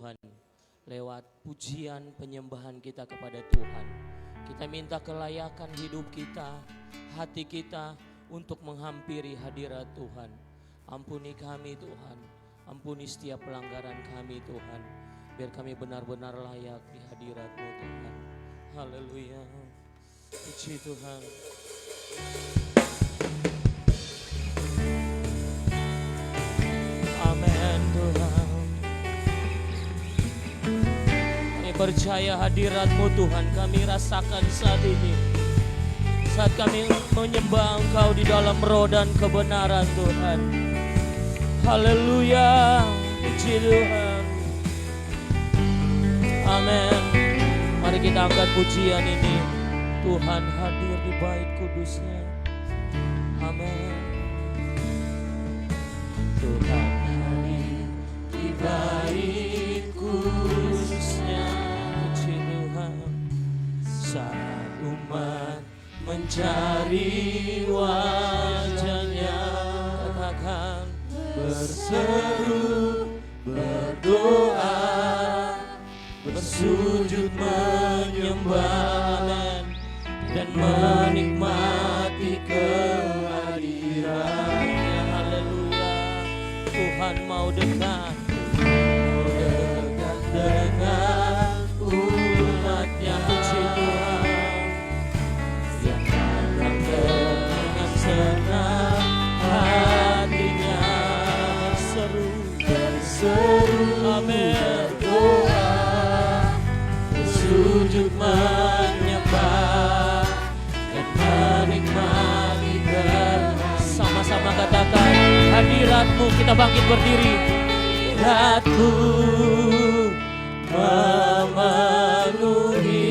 Tuhan. Lewat pujian penyembahan kita kepada Tuhan, kita minta kelayakan hidup kita, hati kita untuk menghampiri hadirat Tuhan. Ampuni kami Tuhan, ampuni setiap pelanggaran kami Tuhan, biar kami benar-benar layak di hadirat-Mu Tuhan. Haleluya, puji Tuhan. Amin Tuhan. Kami percaya hadirat-Mu Tuhan, kami rasakan saat ini. Saat kami menyembah Engkau di dalam roh dan kebenaran Tuhan. Haleluya, puji Tuhan. Amin. Mari kita angkat pujian ini. Tuhan hadir di bait kudus-Nya. Amin. Tuhan hadir di bait kudus-Nya. Puji Tuhan. Saat umat mencari wajah-Nya, katakan berseru, berdoa, bersujud menyembah dan menikmati kehadiran-Nya. Haleluya. Tuhan mau dekat, dengan umat-Nya. Puji Tuhan. Yang akan dengan senang hatinya berseru, amin, doa, bersujud menyembah dan menikmati. Sama-sama katakan hadirat-Mu. Kita bangkit berdiri. Hadirat-Mu memenuhi,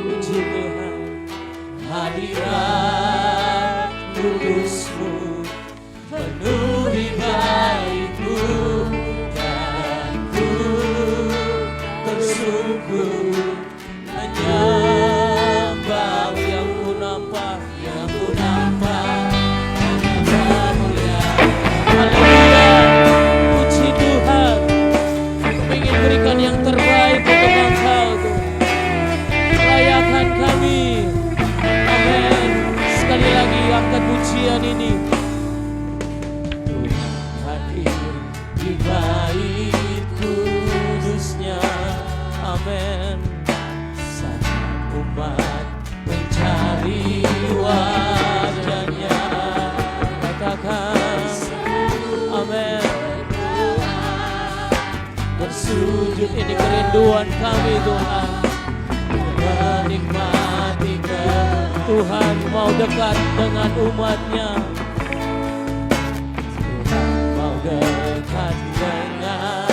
puji Tuhan. Hadirat kudus-Mu penuhi bait-Mu, dan ku bersungguh menyembah. Yang ku nampak, yang ku nampak hanya kemuliaan. Haleluya, puji Tuhan. Kami ingin berikan yang terbaik untuk Engkau Tuhan. Layakan kami. Amin. Sekali lagi angkat pujian ini. Tuhan hadir di bait kudus-Nya. Amin. Saat umat mencari wajah-Nya, katakan amin. Bersujud, ini kerinduan kami Tuhan. Menikmati Tuhan mau dekat dengan umat-Nya. Tuhan mau dekat dengan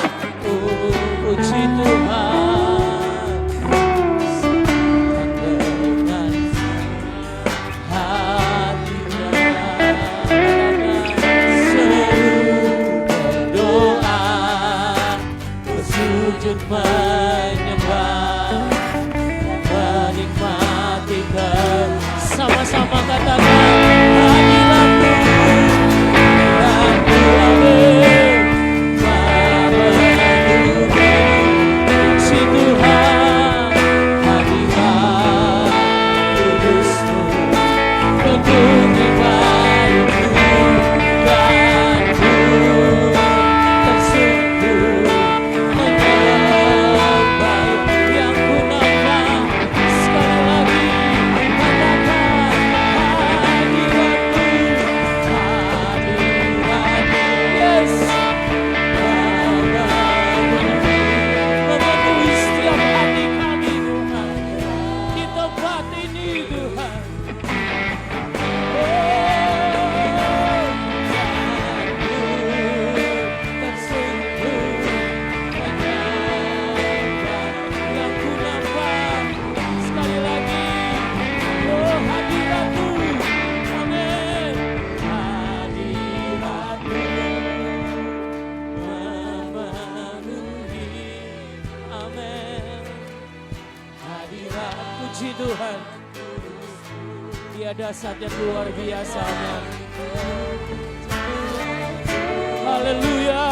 puji Tuhan. Dengan hatinya seru berdoa, bersujud menyembah, menikmati sama-sama katakan hadirat-Mu, hadirat-Mu, amin. Puji Tuhan, hadirat kudus-Mu penuhi bait-Mu, dan ku tersungguh menyembah. Yang ku nampak, sekali lagi katakan hadirat-Mu, hadirat-Mu, yes. Memenuhi setiap hati kami Tuhan, di tempat ini Tuhan. Yang ku nampak, sekali lagi, oh hadirat-Mu, amin. Hadirat-Mu memenuhi, amin. Hadirat, puji Tuhan. Dia dasar yang luar biasa, amin. Haleluya.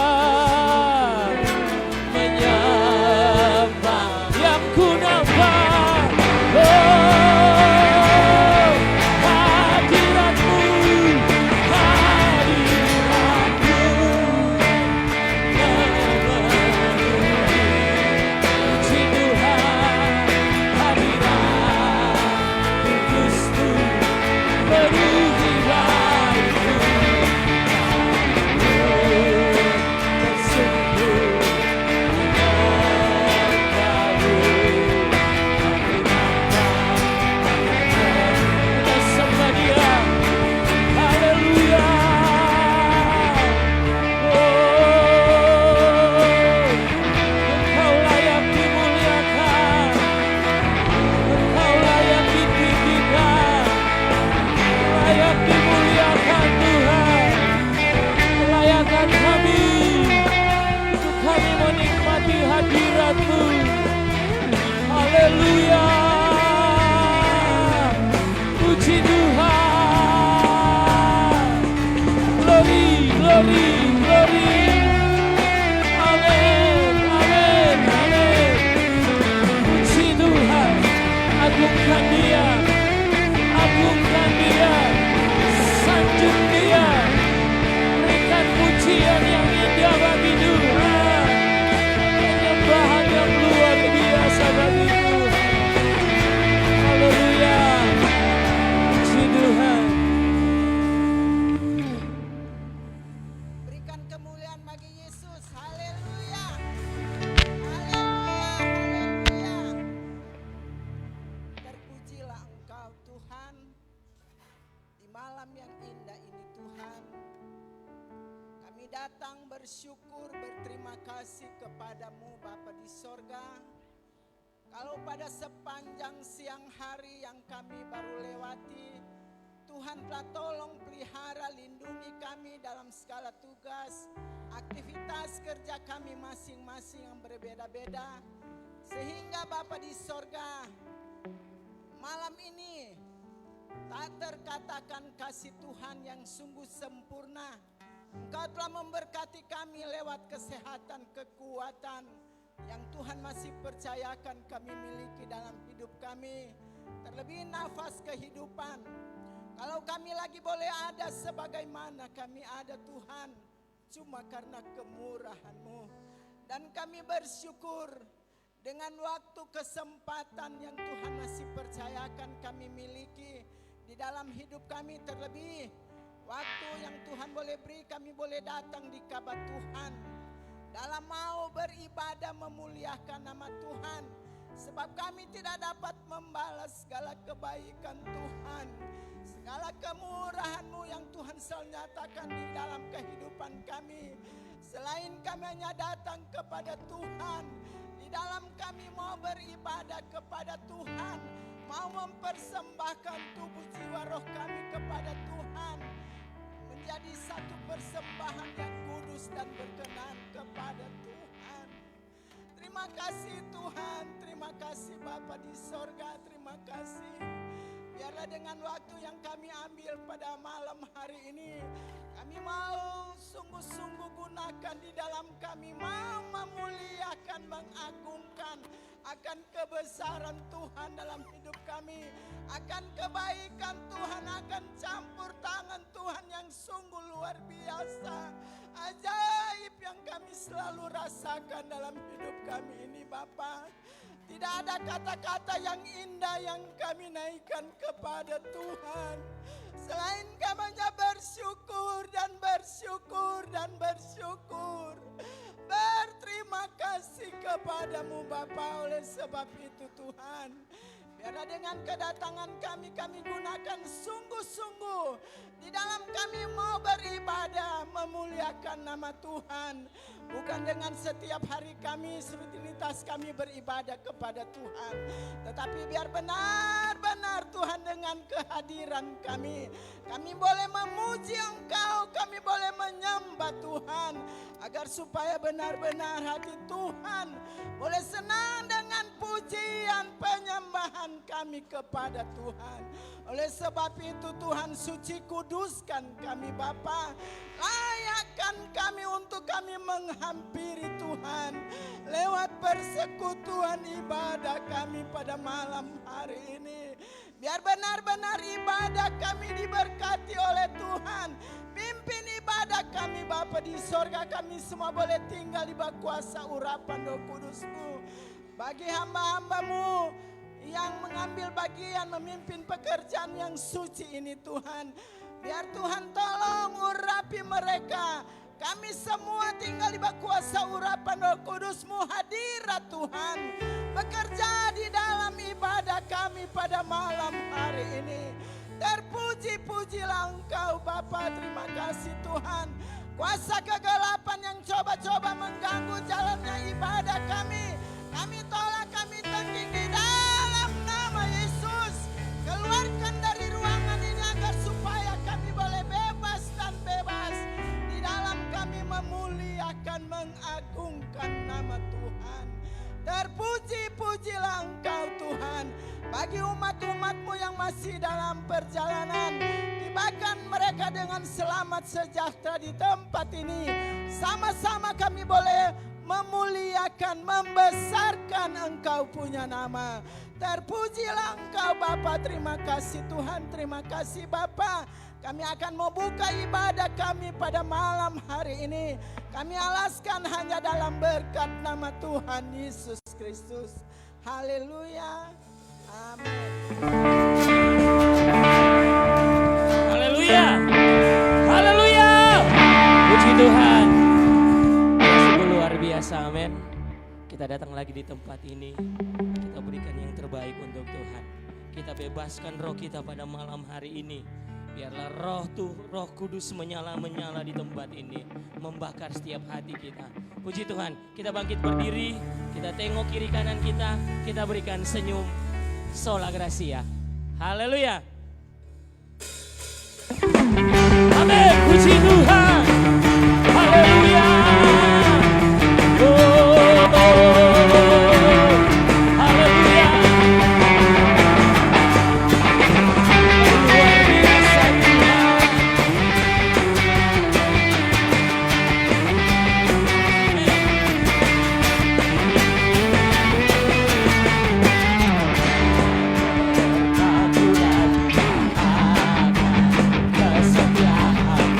mujizat-Mu. Haleluya. Puji Tuhan. Glory, glory, glory. Amin, amin, amin. Puji Tuhan. Agungkan Dia. Agungkan Dia. Sanjung Dia. Berikan pujian yang indah bagi Tuhan. Penyembahan yang luar biasa bagimu. Haleluya. Puji Tuhan. Berikan kemuliaan bagi Yesus. Haleluya. Haleluya. Haleluya. Terpujilah Engkau Tuhan di malam yang indah ini Tuhan. Kami datang bersyukur, berterima kasih kepadamu Bapa di sorga. Kalau pada sepanjang siang hari yang kami baru lewati, Tuhan telah tolong pelihara lindungi kami dalam segala tugas, aktivitas kerja kami masing-masing yang berbeda-beda. Sehingga Bapa di sorga, malam ini tak terkatakan kasih Tuhan yang sungguh sempurna. Engkau telah memberkati kami lewat kesehatan, kekuatan yang Tuhan masih percayakan kami miliki dalam hidup kami. Terlebih nafas kehidupan. Kalau kami lagi boleh ada sebagaimana kami ada Tuhan, cuma karena kemurahan-Mu. Dan kami bersyukur dengan waktu kesempatan yang Tuhan masih percayakan kami miliki di dalam hidup kami. Terlebih waktu yang Tuhan boleh beri, kami boleh datang di kabar Tuhan dalam mau beribadah memuliakan nama Tuhan. Sebab kami tidak dapat membalas segala kebaikan Tuhan, segala kemurahan-Mu yang Tuhan selalu nyatakan di dalam kehidupan kami. Selain kami hanya datang kepada Tuhan, di dalam kami mau beribadah kepada Tuhan, mau mempersembahkan tubuh jiwa roh kami kepada Tuhan, menjadi satu persembahan yang kudus dan berkenan kepada Tuhan. Terima kasih Tuhan, terima kasih Bapa di sorga, terima kasih. Biarlah dengan waktu yang kami ambil pada malam hari ini, kami mau sungguh-sungguh gunakan di dalam kami, mau memuliakan, mengagungkan akan kebesaran Tuhan dalam hidup kami, akan kebaikan Tuhan, akan campur tangan Tuhan yang sungguh luar biasa, ajaib yang kami selalu rasakan dalam hidup kami ini Bapa. Tidak ada kata-kata yang indah yang kami naikkan kepada Tuhan, selain kami hanya bersyukur dan bersyukur dan bersyukur. Berterima kasih kepadamu Bapa. Oleh sebab itu Tuhan, biarlah dengan kedatangan kami, kami gunakan sungguh-sungguh di dalam kami mau beribadah, memuliakan nama Tuhan. Bukan dengan setiap hari kami, rutinitas kami beribadah kepada Tuhan, tetapi biar benar-benar Tuhan dengan kehadiran kami, kami boleh memuji Engkau, kami boleh menyembah Tuhan, agar supaya benar-benar hati Tuhan boleh senang dengan pujian penyembahan kami kepada Tuhan. Oleh sebab itu Tuhan, suci kuduskan kami Bapa, layakkan kami untuk kami menghampiri Tuhan lewat persekutuan ibadah kami pada malam hari ini. Biar benar-benar ibadah kami diberkati oleh Tuhan. Pimpin ibadah kami Bapa di sorga, kami semua boleh tinggal di bawah kuasa urapan Roh Kudus-Mu. Bagi hamba-hamba-Mu yang mengambil bagian memimpin pekerjaan yang suci ini Tuhan, biar Tuhan tolong urapi mereka. Kami semua tinggal di bawah kuasa urapan Roh Kudus-Mu. Hadirat Tuhan bekerja di dalam ibadah kami pada malam hari ini. Terpuji-pujilah Engkau Bapa. Terima kasih Tuhan. Kuasa kegelapan yang coba-coba mengganggu jalannya ibadah kami, kami tolak, kami tangkis di dalam nama Yesus. Keluarkan dari ruangan ini agar supaya kami boleh bebas dan bebas di dalam kami memuliakan, mengagungkan nama Tuhan. Bagi umat-umat-Mu yang masih dalam perjalanan, tibakan mereka dengan selamat sejahtera di tempat ini. Sama-sama kami boleh memuliakan, membesarkan Engkau punya nama. Terpujilah Engkau Bapa. Terima kasih Tuhan, terima kasih Bapa. Kami akan membuka ibadah kami pada malam hari ini. Kami alaskan hanya dalam berkat nama Tuhan Yesus Kristus. Haleluya. Amin. Haleluya. Haleluya. Puji Tuhan. Sungguh luar biasa, amin. Kita datang lagi di tempat ini. Kita berikan yang terbaik untuk Tuhan. Kita bebaskan roh kita pada malam hari ini. Biarlah roh kudus menyala-menyala di tempat ini. Membakar setiap hati kita. Puji Tuhan, kita bangkit berdiri. Kita tengok kiri kanan kita. Kita berikan senyum. Sola Gracia. Haleluya. Amin. Puji Tuhan. Haleluya. Haleluya. Luar biasa Tuhan. Aku lagi akan kesetiaan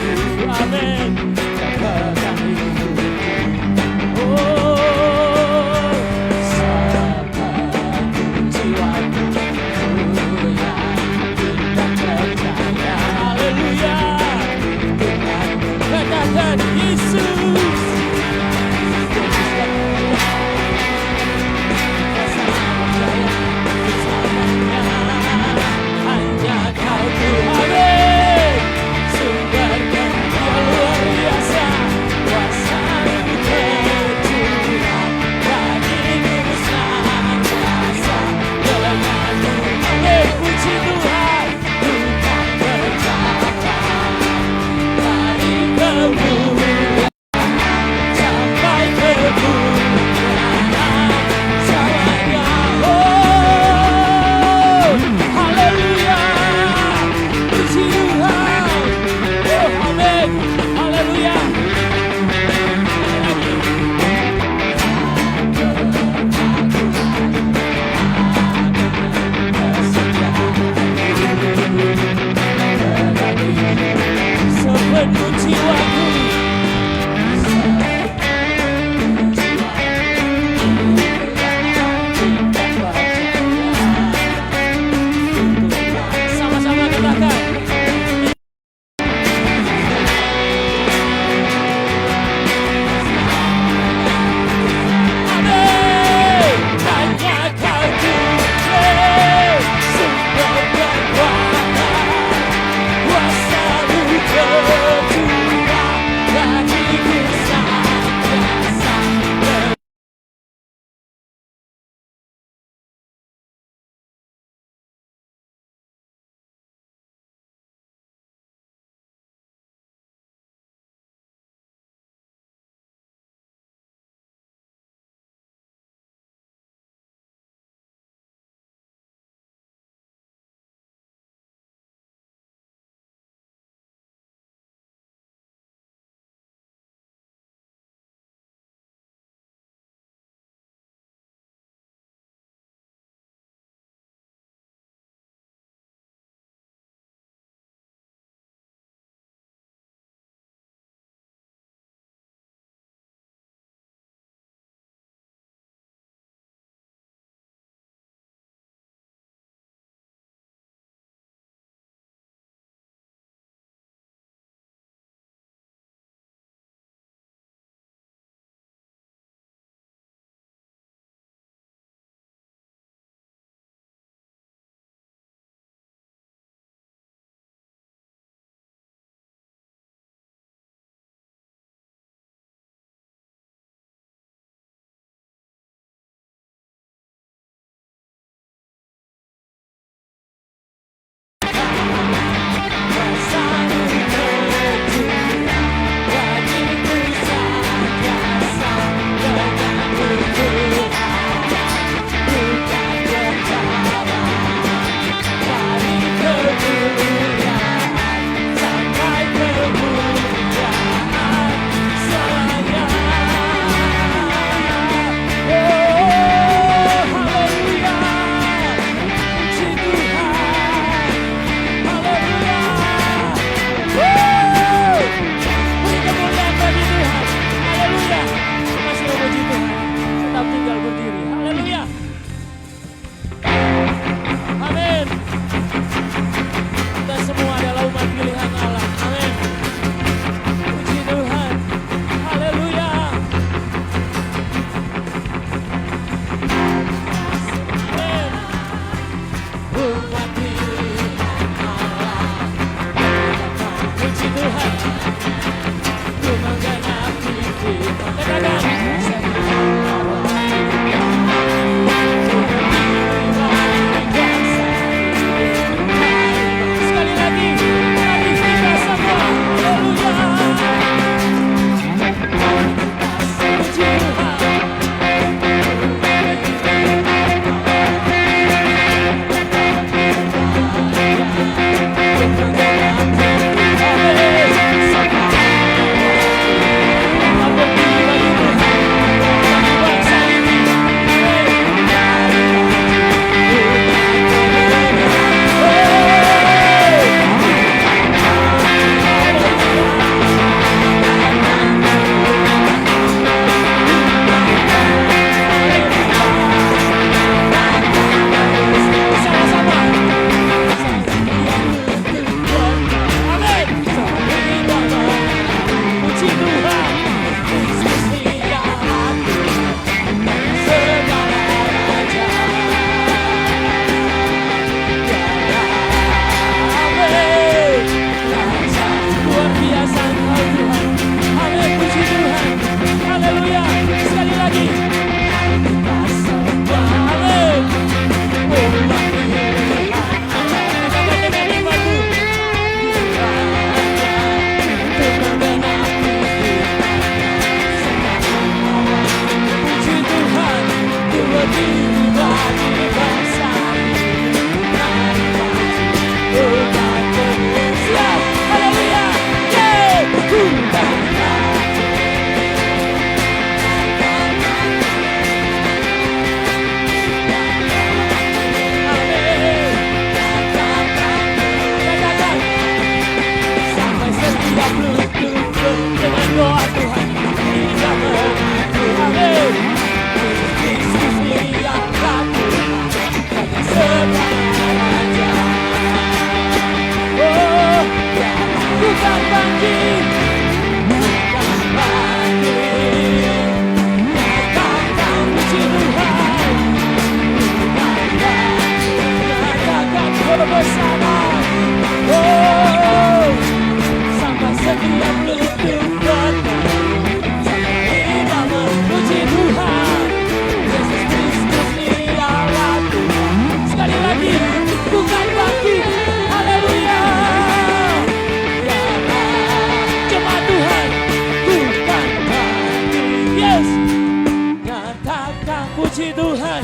Puji Tuhan.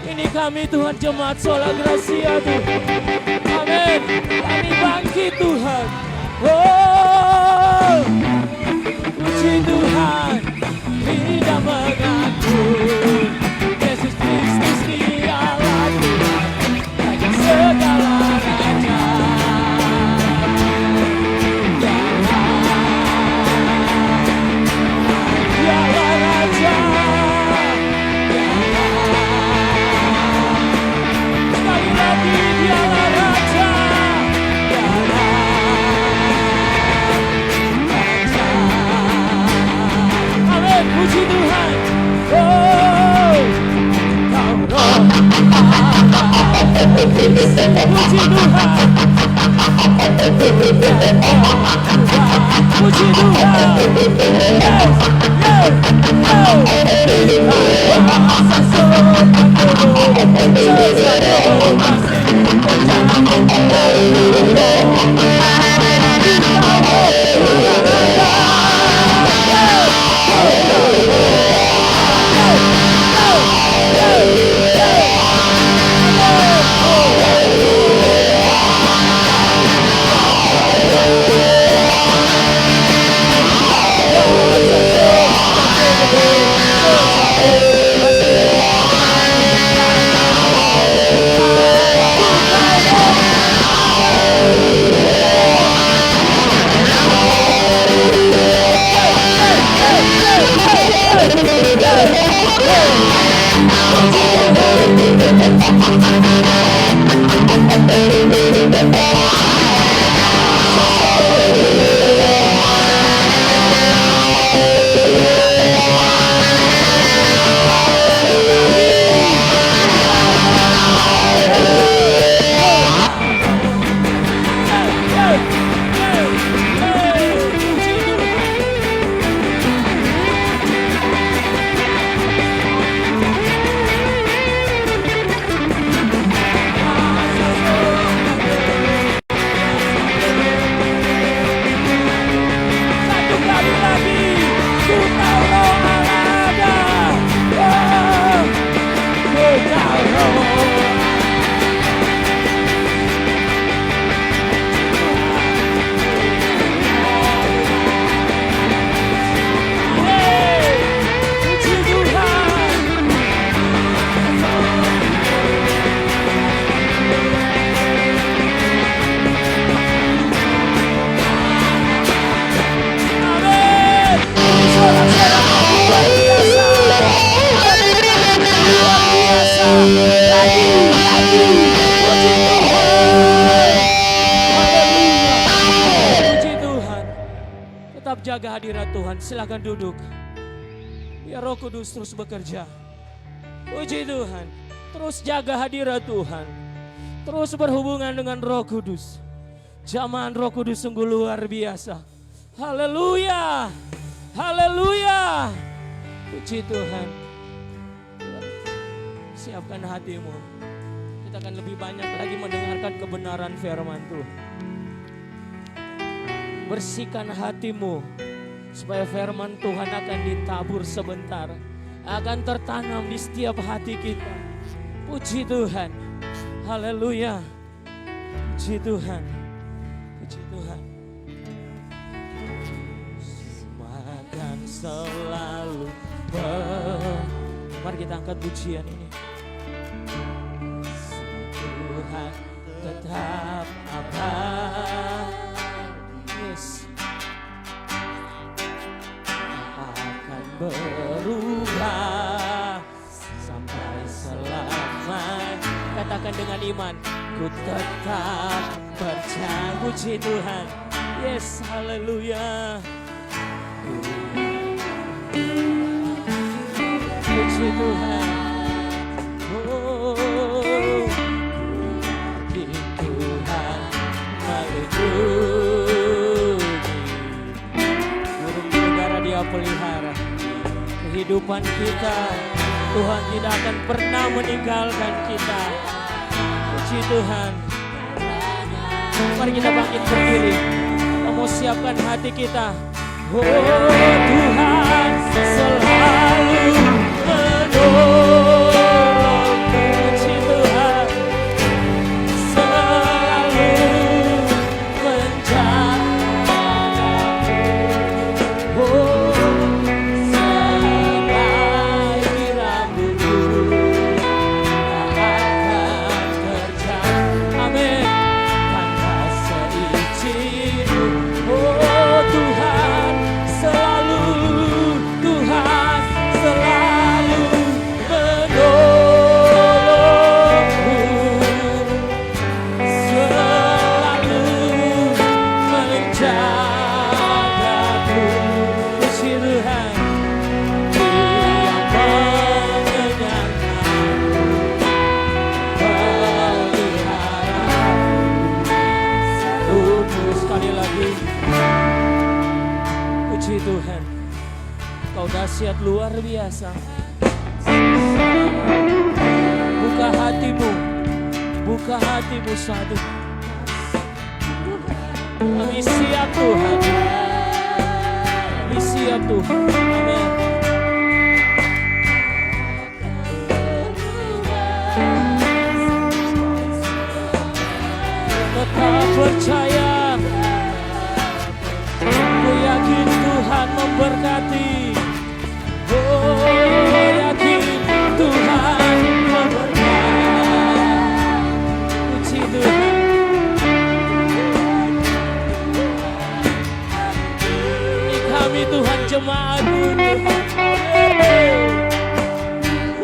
Ini kami Tuhan jemaat Sola Gracia Tuhan. Amin. Kami bangkit Tuhan. Oh, puji Tuhan. Tidak mengaku Yesus Kristus dialah Tuhan, Raja segala raja. Dialah Raja. Sekali lagi dialah Raja. Amin, puji Tuhan. Oh, Kau Roh Allah. Puji Tuhan. Puji Tuhan. Yes, yes, yes. Kuasa surga turun, sesuatu masih jaga hadirat Tuhan. Silakan duduk. Biar Roh Kudus terus bekerja. Puji Tuhan. Terus jaga hadirat Tuhan. Terus berhubungan dengan Roh Kudus. Jamahan Roh Kudus sungguh luar biasa. Haleluya. Haleluya. Puji Tuhan. Siapkan hatimu. Kita akan lebih banyak lagi mendengarkan kebenaran firman Tuhan. Bersihkan hatimu supaya firman Tuhan akan ditabur sebentar, akan tertanam di setiap hati kita. Puji Tuhan. Haleluya. Puji Tuhan. Puji Tuhan. Makan selalu mari kita angkat pujian ini. Tuhan tetap abadi. Akan berubah sampai selamanya. Katakan dengan iman, ku tetap percaya. Puji Tuhan. Yes, haleluya. Puji Tuhan. Oh, puji Tuhan melindungi. Dia pelihara kehidupan kita. Tuhan tidak akan pernah meninggalkan kita. Puji Tuhan. Mari kita bangkit berdiri. Kita mau siapkan hati kita. Oh, Tuhan selalu menolong. dahsyat luar biasa. Buka hatimu, buka hatimu satu. Kami siap Tuhan, kami siap Tuhan. Amin. Tetap percaya, ku yakin Tuhan memberkati. Oh, yakin Tuhan memberkati. Puji Tuhan. Ini kami Tuhan jemaat-Mu Tuhan.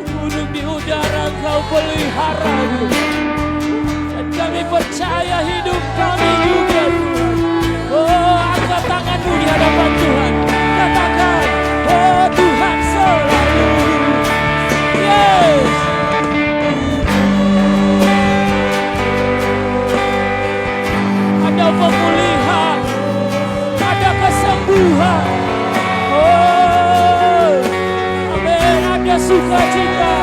Gunung di udara Engkau pelihara Tuhan. Dan kami percaya hidup kami juga Tuhan. Oh, angkat tanganmu di hadapan Tuhan. Katakan, oh Tuhan selalu. Yes. Ada pemulihan, ada kesembuhan. Oh, amin. Ada sukacita.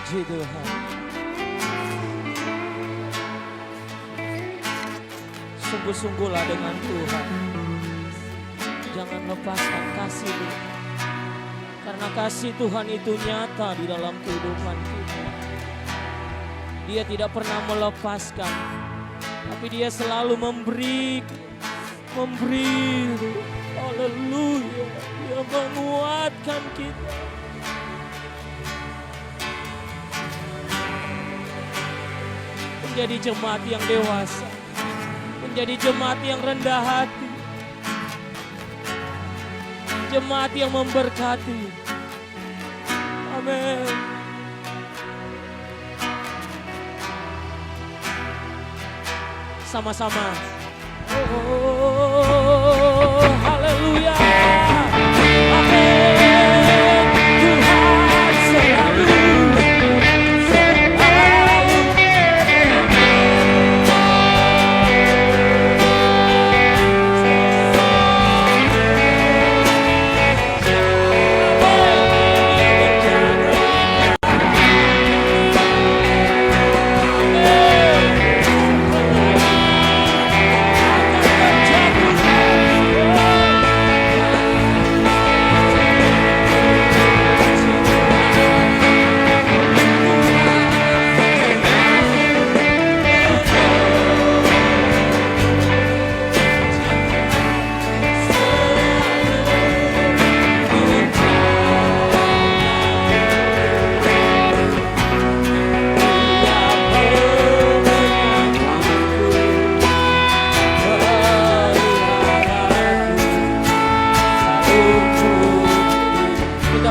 Puji Tuhan. Sungguh-sungguhlah dengan Tuhan. Jangan lepaskan kasih Tuhan. Karena kasih Tuhan itu nyata di dalam kehidupan kita. Dia tidak pernah melepaskan, tapi Dia selalu memberi. Haleluya. Dia menguatkan kita. Menjadi jemaat yang dewasa, menjadi jemaat yang rendah hati, jemaat yang memberkati. Amin. Sama-sama. Oh, haleluya. Amin. Tuhan selalu.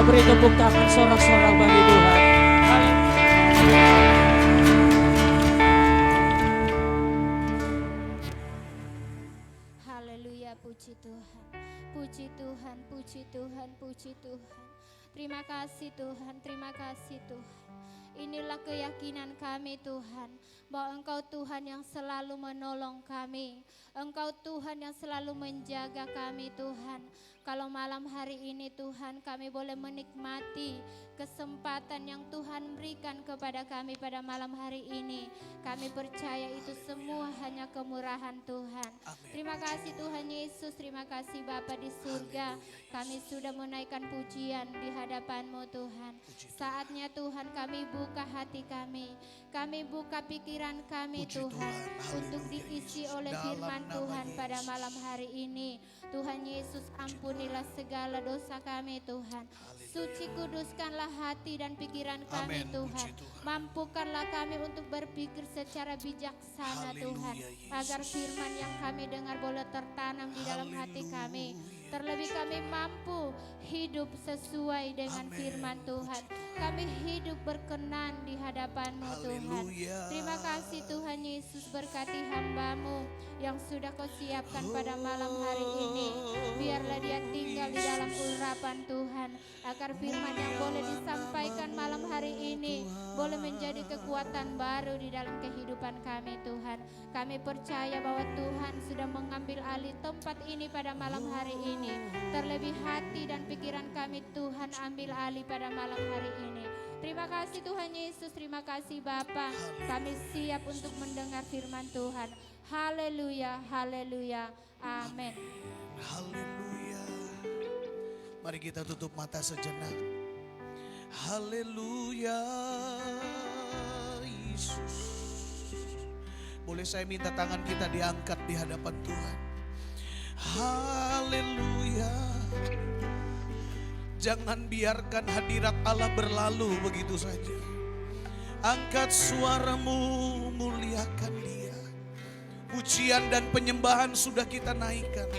Beri tepuk tangan sorak-sorak bagi Tuhan. Haleluya, puji Tuhan. Puji Tuhan, puji Tuhan, puji Tuhan. Terima kasih Tuhan, terima kasih Tuhan. Inilah keyakinan kami Tuhan, bahwa Engkau Tuhan yang selalu menolong kami. Engkau Tuhan yang selalu menjaga kami Tuhan. Kalau malam hari ini Tuhan kami boleh menikmati kesempatan yang Tuhan berikan kepada kami pada malam hari ini. Kami percaya itu semua hanya kemurahan Tuhan. Amin. Terima kasih Tuhan Yesus, terima kasih Bapa di surga. Kami sudah menaikkan pujian di hadapan-Mu Tuhan. Saatnya Tuhan kami buka buka hati kami. Kami buka pikiran kami Puji Tuhan, Tuhan. untuk Haleluya, diisi Yesus. oleh Dalam firman nama Tuhan pada Yesus. malam hari ini. Tuhan Yesus, ampunilah segala dosa kami Tuhan. Suci kuduskanlah hati dan pikiran kami Amin. Tuhan. Puji Tuhan. Mampukanlah kami untuk berpikir secara bijaksana Haleluya, Tuhan. Yesus. Agar firman yang kami dengar boleh tertanam di dalam hati kami. Haleluya. Terlebih kami mampu hidup sesuai dengan Amin. firman Tuhan. Puji Tuhan. Kami hidup berkenan di hadapan-Mu Tuhan. Haleluya. Terima kasih Tuhan Yesus, berkati hamba-Mu yang sudah Kau siapkan pada malam hari ini. Biarlah dia tinggal di dalam urapan Tuhan, agar firman yang boleh disampaikan malam hari ini boleh menjadi kekuatan baru di dalam kehidupan kami Tuhan. Kami percaya bahwa Tuhan sudah mengambil alih tempat ini pada malam hari ini. Terlebih hati dan pikiran kami Tuhan ambil alih pada malam hari ini. Terima kasih Tuhan Yesus, terima kasih Bapa. Kami siap untuk mendengar firman Tuhan. Haleluya, haleluya, amin. Haleluya. Mari kita tutup mata sejenak. Haleluya, Yesus. Boleh saya minta tangan kita diangkat di hadapan Tuhan. Haleluya. Jangan biarkan hadirat Allah berlalu begitu saja. Angkat suaramu, muliakan Dia. Pujian dan penyembahan sudah kita naikkan.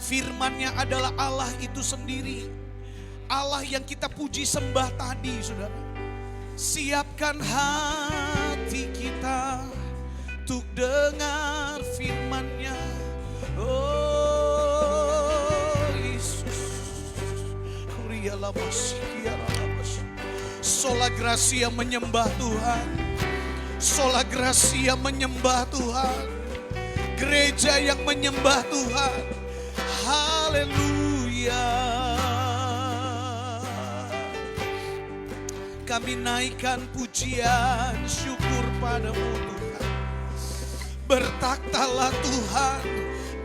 Firman-Nya adalah Allah itu sendiri. Allah yang kita puji sembah tadi, saudara. Siapkan hati kita untuk dengar firman-Nya. Oh Yesus. Sola Gracia menyembah Tuhan. Sola Gracia menyembah Tuhan. Gereja yang menyembah Tuhan. Haleluya. Kami naikkan pujian syukur padamu Tuhan. Bertakhtalah Tuhan,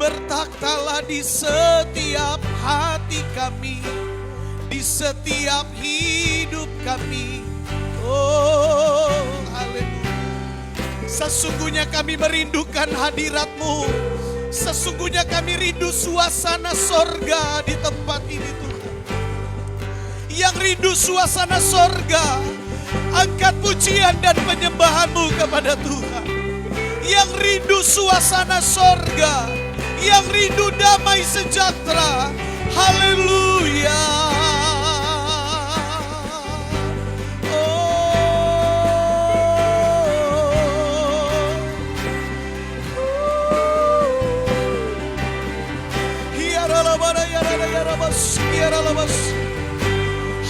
bertakhtalah di setiap hati kami, di setiap hidup kami. Oh haleluya. Sesungguhnya kami merindukan hadirat-Mu. Sesungguhnya kami rindu suasana sorga di tempat ini Tuhan. Yang rindu suasana sorga, angkat pujian dan penyembahan-Mu kepada Tuhan. Yang rindu suasana sorga, yang rindu damai sejahtera. Haleluya.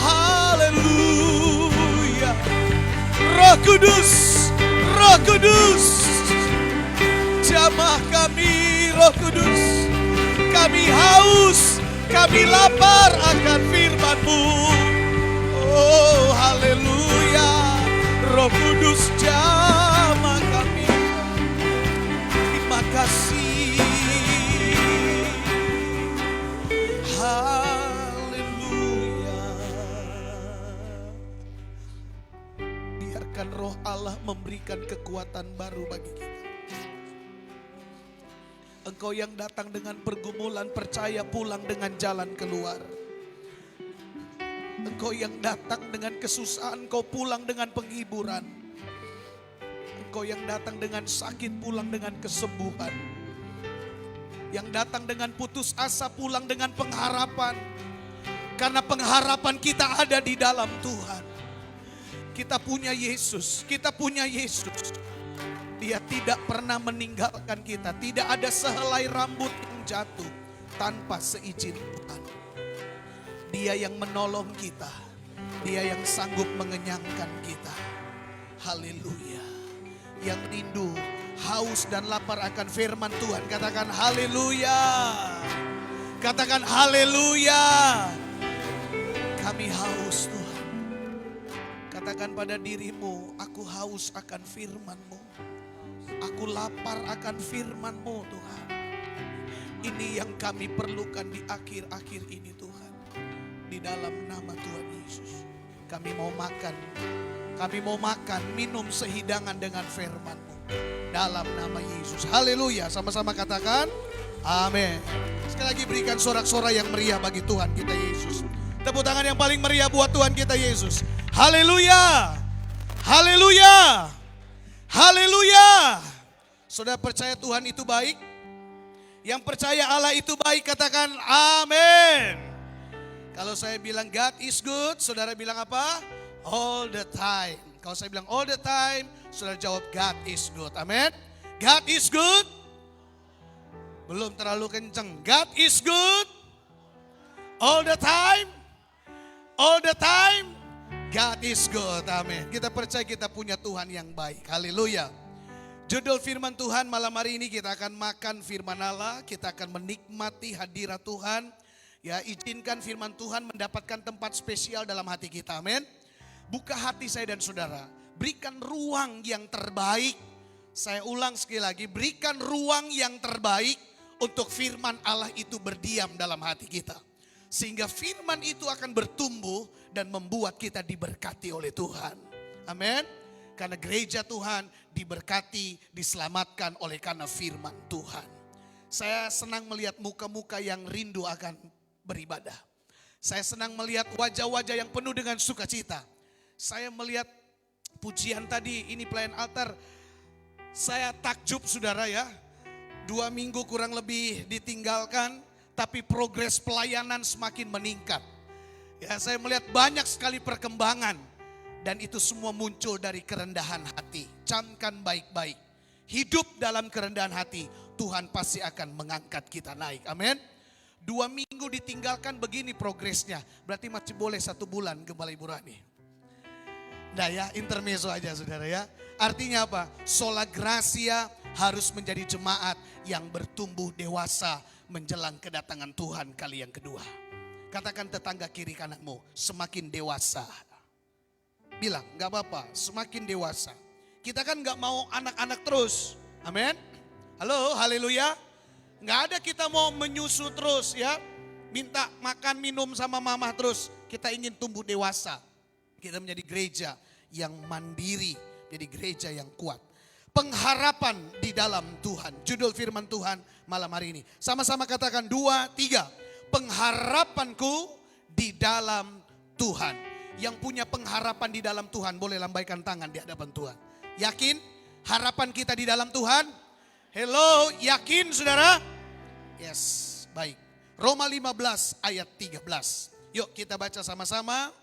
Haleluya. Roh Kudus, Roh Kudus, jamah kami Roh Kudus. Kami haus, kami lapar akan firman-Mu. Oh haleluya. Roh Kudus jamah kami. Terima kasih. Haleluya. Biarkan Roh Allah memberikan kekuatan baru bagi kita. Engkau yang datang dengan pergumulan, percaya pulang dengan jalan keluar. Engkau yang datang dengan kesusahan, engkau pulang dengan penghiburan. Engkau yang datang dengan sakit, pulang dengan kesembuhan. Yang datang dengan putus asa, pulang dengan pengharapan. Karena pengharapan kita ada di dalam Tuhan. Kita punya Yesus, kita punya Yesus. Dia tidak pernah meninggalkan kita. Tidak ada sehelai rambut yang jatuh tanpa seizin Tuhan. Dia yang menolong kita. Dia yang sanggup mengenyangkan kita. Haleluya. Yang rindu, haus dan lapar akan firman Tuhan. Katakan haleluya. Katakan haleluya. Kami haus Tuhan. Katakan pada dirimu, aku haus akan firman-Mu. Aku lapar akan firman-Mu Tuhan. Ini yang kami perlukan di akhir-akhir ini Tuhan. Di dalam nama Tuhan Yesus. Kami mau makan. Kami mau makan, minum sehidangan dengan firman-Mu. Dalam nama Yesus. Haleluya. Sama-sama katakan. Amin. Sekali lagi berikan sorak-sorai yang meriah bagi Tuhan kita Yesus. Tepuk tangan yang paling meriah buat Tuhan kita Yesus. Haleluya. Haleluya. Haleluya. Saudara percaya Tuhan itu baik? Yang percaya Allah itu baik katakan amin. Kalau saya bilang God is good, saudara bilang apa? All the time. Kalau saya bilang all the time, saudara jawab God is good. Amin. God is good. Belum terlalu kenceng. God is good. All the time. All the time. God is good. Amin. Kita percaya kita punya Tuhan yang baik. Haleluya. Judul firman Tuhan malam hari ini kita akan makan firman Allah. Kita akan menikmati hadirat Tuhan. Ya, izinkan firman Tuhan mendapatkan tempat spesial dalam hati kita. Amin. Buka hati saya dan saudara. Berikan ruang yang terbaik. Saya ulang sekali lagi. Berikan ruang yang terbaik untuk firman Allah itu berdiam dalam hati kita. Sehingga firman itu akan bertumbuh dan membuat kita diberkati oleh Tuhan. Amin. Karena gereja Tuhan diberkati, diselamatkan oleh karena firman Tuhan. Saya senang melihat muka-muka yang rindu akan beribadah. Saya senang melihat wajah-wajah yang penuh dengan sukacita. Saya melihat pujian tadi, ini pelayan altar. Saya takjub saudara ya. 2 minggu kurang lebih ditinggalkan, tapi progres pelayanan semakin meningkat. Ya, saya melihat banyak sekali perkembangan. Dan itu semua muncul dari kerendahan hati. Camkan baik-baik. Hidup dalam kerendahan hati, Tuhan pasti akan mengangkat kita naik. Amin. 2 minggu ditinggalkan begini progresnya. Berarti masih boleh 1 bulan Gembala Ibu Rani. Nah ya, intermezzo aja saudara ya. Artinya apa? Sola Gracia harus menjadi jemaat yang bertumbuh dewasa menjelang kedatangan Tuhan kali yang kedua. Katakan tetangga kiri kananmu, semakin dewasa. Bilang, gak apa-apa, semakin dewasa. Kita kan gak mau anak-anak terus. Amin. Halo, haleluya. Gak ada kita mau menyusu terus ya. Minta makan minum sama mama terus. Kita ingin tumbuh dewasa. Kita menjadi gereja yang mandiri, jadi gereja yang kuat. Pengharapan di dalam Tuhan. Judul firman Tuhan malam hari ini. Sama-sama katakan 2, 3. Pengharapanku di dalam Tuhan. Yang punya pengharapan di dalam Tuhan boleh lambaikan tangan di hadapan Tuhan. Yakin harapan kita di dalam Tuhan? Hello, yakin saudara? Yes, baik. Roma 15 ayat 13. Yuk kita baca sama-sama.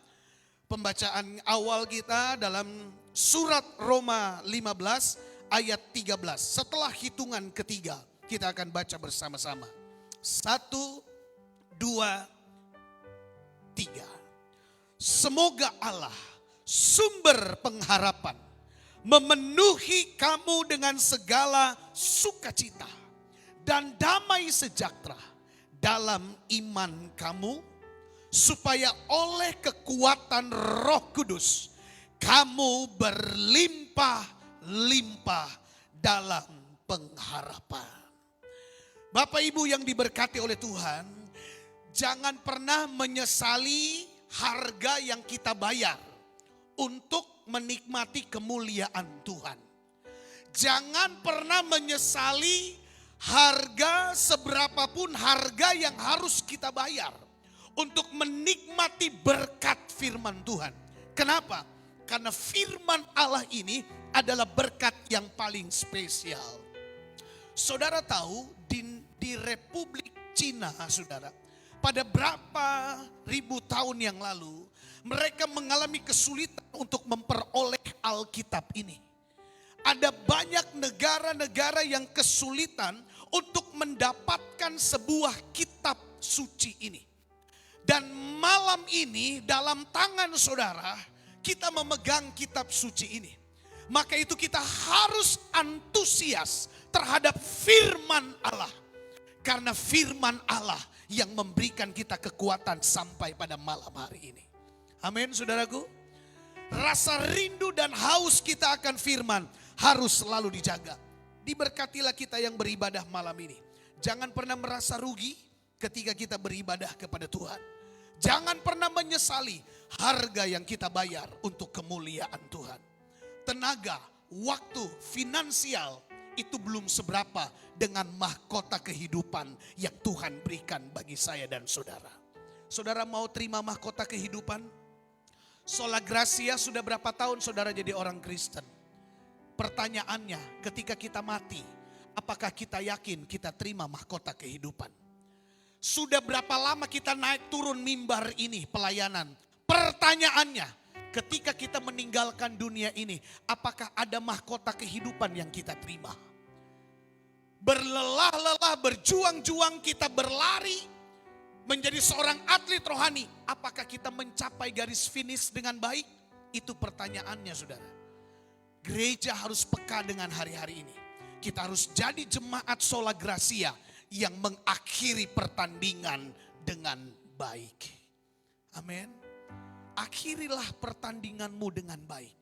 Pembacaan awal kita dalam surat Roma 15 ayat 13. Setelah hitungan ketiga kita akan baca bersama-sama. 1, 2, 3. Semoga Allah sumber pengharapan memenuhi kamu dengan segala sukacita dan damai sejahtera dalam iman kamu, supaya oleh kekuatan Roh Kudus kamu berlimpah-limpah dalam pengharapan. Bapak Ibu yang diberkati oleh Tuhan, jangan pernah menyesali harga yang kita bayar untuk menikmati kemuliaan Tuhan. Jangan pernah menyesali harga seberapapun harga yang harus kita bayar untuk menikmati berkat firman Tuhan. Kenapa? Karena firman Allah ini adalah berkat yang paling spesial. Saudara tahu di Republik Cina, saudara, pada berapa ribu tahun yang lalu, mereka mengalami kesulitan untuk memperoleh Alkitab ini. Ada banyak negara-negara yang kesulitan untuk mendapatkan sebuah kitab suci ini. Dan malam ini dalam tangan saudara, kita memegang kitab suci ini. Maka itu kita harus antusias terhadap firman Allah. Karena firman Allah yang memberikan kita kekuatan sampai pada malam hari ini. Amin saudaraku. Rasa rindu dan haus kita akan firman harus selalu dijaga. Diberkatilah kita yang beribadah malam ini. Jangan pernah merasa rugi ketika kita beribadah kepada Tuhan. Jangan pernah menyesali harga yang kita bayar untuk kemuliaan Tuhan. Tenaga, waktu, finansial itu belum seberapa dengan mahkota kehidupan yang Tuhan berikan bagi saya dan saudara. Saudara mau terima mahkota kehidupan? Sola Gracia sudah berapa tahun saudara jadi orang Kristen? Pertanyaannya, ketika kita mati, apakah kita yakin kita terima mahkota kehidupan? Sudah berapa lama kita naik turun mimbar ini pelayanan? Pertanyaannya, ketika kita meninggalkan dunia ini, apakah ada mahkota kehidupan yang kita terima? Berlelah-lelah, berjuang-juang kita berlari menjadi seorang atlet rohani. Apakah kita mencapai garis finish dengan baik? Itu pertanyaannya saudara. Gereja harus peka dengan hari-hari ini. Kita harus jadi jemaat Sola Gracia yang mengakhiri pertandingan dengan baik. Amin. Akhirilah pertandinganmu dengan baik.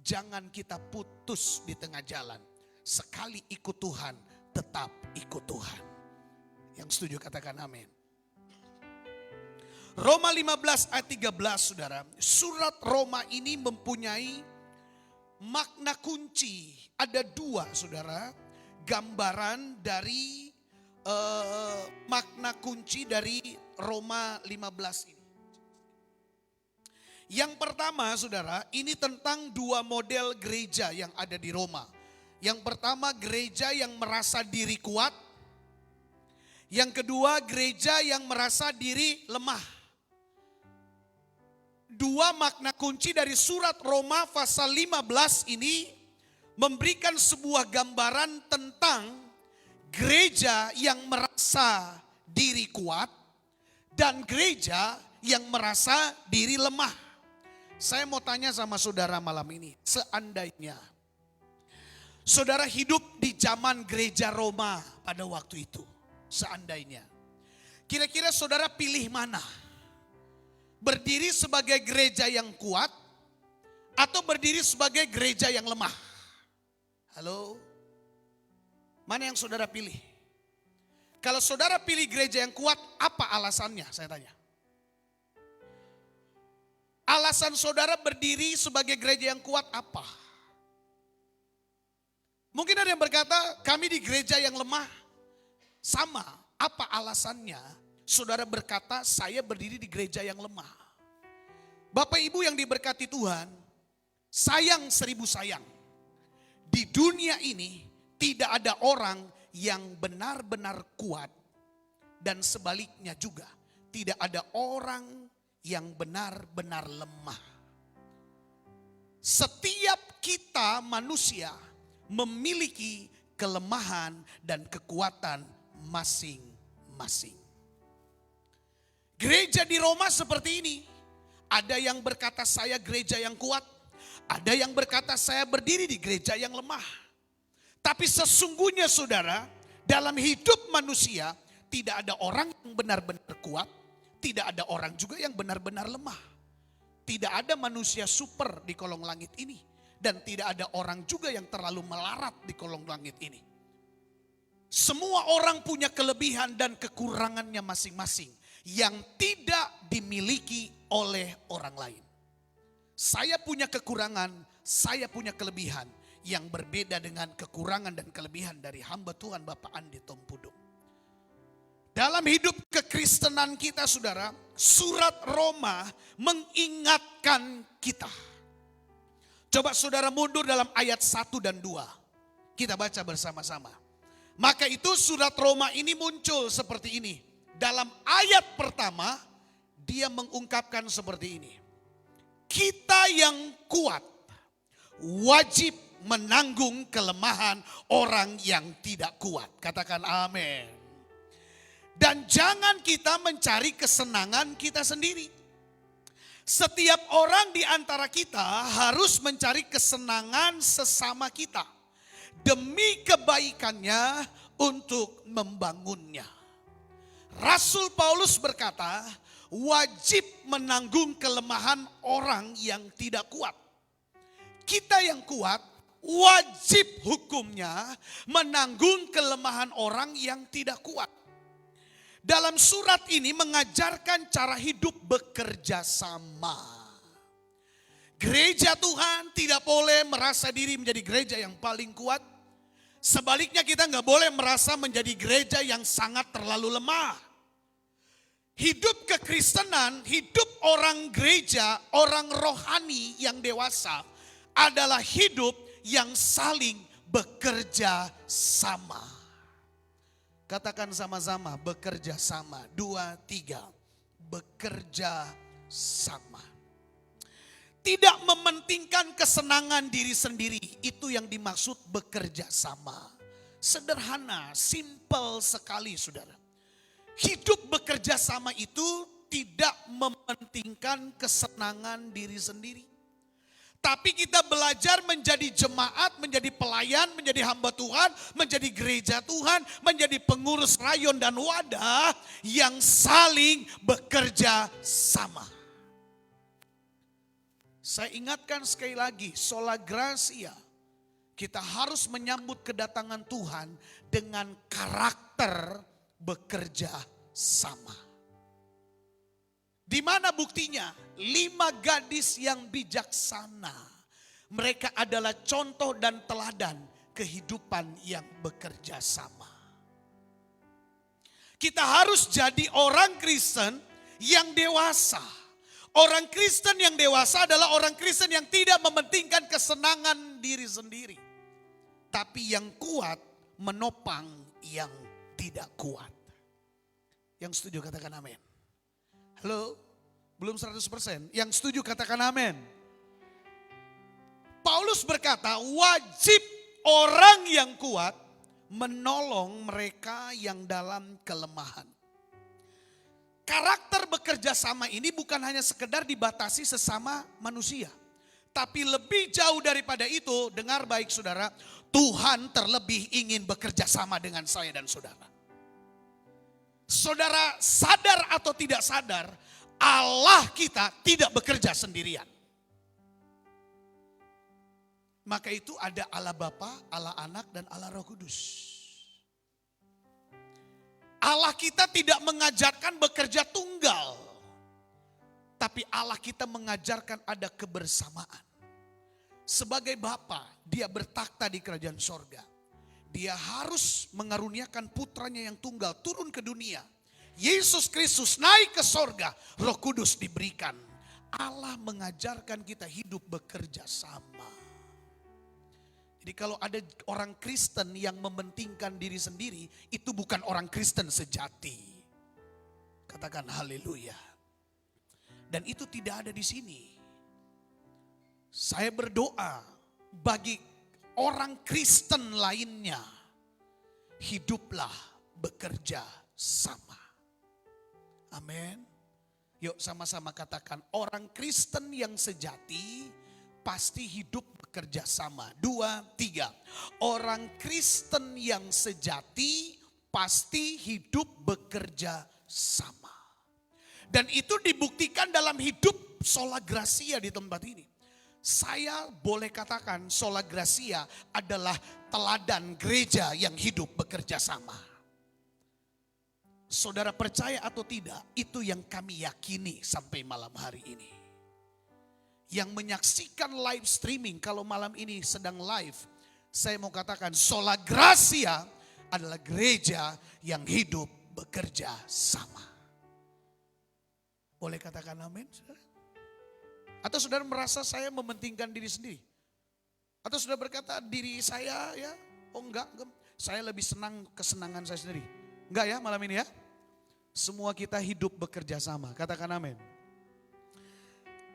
Jangan kita putus di tengah jalan. Sekali ikut Tuhan, tetap ikut Tuhan. Yang setuju katakan amin. Roma 15 ayat 13 saudara. Surat Roma ini mempunyai makna kunci. Ada dua saudara. Gambaran dari makna kunci dari Roma 15 ini. Yang pertama saudara, ini tentang dua model gereja yang ada di Roma. Yang pertama gereja yang merasa diri kuat. Yang kedua gereja yang merasa diri lemah. Dua makna kunci dari surat Roma pasal 15 ini memberikan sebuah gambaran tentang gereja yang merasa diri kuat dan gereja yang merasa diri lemah. Saya mau tanya sama saudara malam ini, seandainya saudara hidup di zaman gereja Roma pada waktu itu, seandainya, kira-kira saudara pilih mana? Berdiri sebagai gereja yang kuat atau berdiri sebagai gereja yang lemah? Halo? Mana yang saudara pilih? Kalau saudara pilih gereja yang kuat, apa alasannya? Saya tanya. Alasan saudara berdiri sebagai gereja yang kuat apa? Mungkin ada yang berkata, kami di gereja yang lemah. Sama, apa alasannya? Saudara berkata, saya berdiri di gereja yang lemah. Bapak Ibu yang diberkati Tuhan, sayang 1000 sayang. Di dunia ini tidak ada orang yang benar-benar kuat. Dan sebaliknya juga, tidak ada orang yang benar-benar lemah. Setiap kita manusia memiliki kelemahan dan kekuatan masing-masing. Gereja di Roma seperti ini. Ada yang berkata saya gereja yang kuat. Ada yang berkata saya berdiri di gereja yang lemah. Tapi sesungguhnya saudara, dalam hidup manusia tidak ada orang yang benar-benar kuat. Tidak ada orang juga yang benar-benar lemah. Tidak ada manusia super di kolong langit ini. Dan tidak ada orang juga yang terlalu melarat di kolong langit ini. Semua orang punya kelebihan dan kekurangannya masing-masing yang tidak dimiliki oleh orang lain. Saya punya kekurangan, saya punya kelebihan yang berbeda dengan kekurangan dan kelebihan dari hamba Tuhan Bapak Andi Tompudung. Dalam hidup kekristenan kita saudara, surat Roma mengingatkan kita. Coba saudara mundur dalam ayat 1 dan 2. Kita baca bersama-sama. Maka itu surat Roma ini muncul seperti ini. Dalam ayat pertama, dia mengungkapkan seperti ini. Kita yang kuat wajib menanggung kelemahan orang yang tidak kuat. Katakan amin. Dan jangan kita mencari kesenangan kita sendiri. Setiap orang di antara kita harus mencari kesenangan sesama kita. Demi kebaikannya untuk membangunnya. Rasul Paulus berkata, wajib menanggung kelemahan orang yang tidak kuat. Kita yang kuat, wajib hukumnya menanggung kelemahan orang yang tidak kuat. Dalam surat ini mengajarkan cara hidup bekerja sama. Gereja Tuhan tidak boleh merasa diri menjadi gereja yang paling kuat. Sebaliknya kita nggak boleh merasa menjadi gereja yang sangat terlalu lemah. Hidup kekristenan, hidup orang gereja, orang rohani yang dewasa adalah hidup yang saling bekerja sama. Katakan sama-sama, bekerja sama. 2, 3, bekerja sama. Tidak mementingkan kesenangan diri sendiri, itu yang dimaksud bekerja sama. Sederhana, simple sekali saudara. Hidup bekerja sama itu tidak mementingkan kesenangan diri sendiri. Tapi kita belajar menjadi jemaat, menjadi pelayan, menjadi hamba Tuhan, menjadi gereja Tuhan, menjadi pengurus rayon dan wadah yang saling bekerja sama. Saya ingatkan sekali lagi, sola gracia, kita harus menyambut kedatangan Tuhan dengan karakter bekerja sama. Di mana buktinya? 5 gadis yang bijaksana. Mereka adalah contoh dan teladan kehidupan yang bekerja sama. Kita harus jadi orang Kristen yang dewasa. Orang Kristen yang dewasa adalah orang Kristen yang tidak mementingkan kesenangan diri sendiri. Tapi yang kuat menopang yang tidak kuat. Yang setuju katakan amin. Halo, belum 100%. Yang setuju katakan amin. Paulus berkata, wajib orang yang kuat menolong mereka yang dalam kelemahan. Karakter bekerja sama ini bukan hanya sekedar dibatasi sesama manusia. Tapi lebih jauh daripada itu, dengar baik saudara, Tuhan terlebih ingin bekerja sama dengan saya dan saudara. Saudara sadar atau tidak sadar, Allah kita tidak bekerja sendirian. Maka itu ada Allah Bapa, Allah Anak, dan Allah Roh Kudus. Allah kita tidak mengajarkan bekerja tunggal. Tapi Allah kita mengajarkan ada kebersamaan. Sebagai Bapa, dia bertakhta di kerajaan sorga. Dia harus mengaruniakan putranya yang tunggal turun ke dunia. Yesus Kristus naik ke sorga, Roh Kudus diberikan. Allah mengajarkan kita hidup bekerja sama. Jadi kalau ada orang Kristen yang mementingkan diri sendiri, itu bukan orang Kristen sejati. Katakan haleluya. Dan itu tidak ada di sini. Saya berdoa bagi orang Kristen lainnya, hiduplah bekerja sama. Amin. Yuk sama-sama katakan, orang Kristen yang sejati pasti hidup bekerja sama. 2, 3. Orang Kristen yang sejati pasti hidup bekerja sama. Dan itu dibuktikan dalam hidup sola gracia di tempat ini. Saya boleh katakan sola gracia adalah teladan gereja yang hidup bekerja sama. Saudara percaya atau tidak, itu yang kami yakini sampai malam hari ini. Yang menyaksikan live streaming, kalau malam ini sedang live, saya mau katakan sola gracia adalah gereja yang hidup bekerja sama. Boleh katakan amin, saudara? Atau saudara merasa saya mementingkan diri sendiri? Atau saudara berkata diri saya ya, oh enggak, saya lebih senang kesenangan saya sendiri. Enggak ya malam ini ya? Semua kita hidup bekerja sama, katakan amin.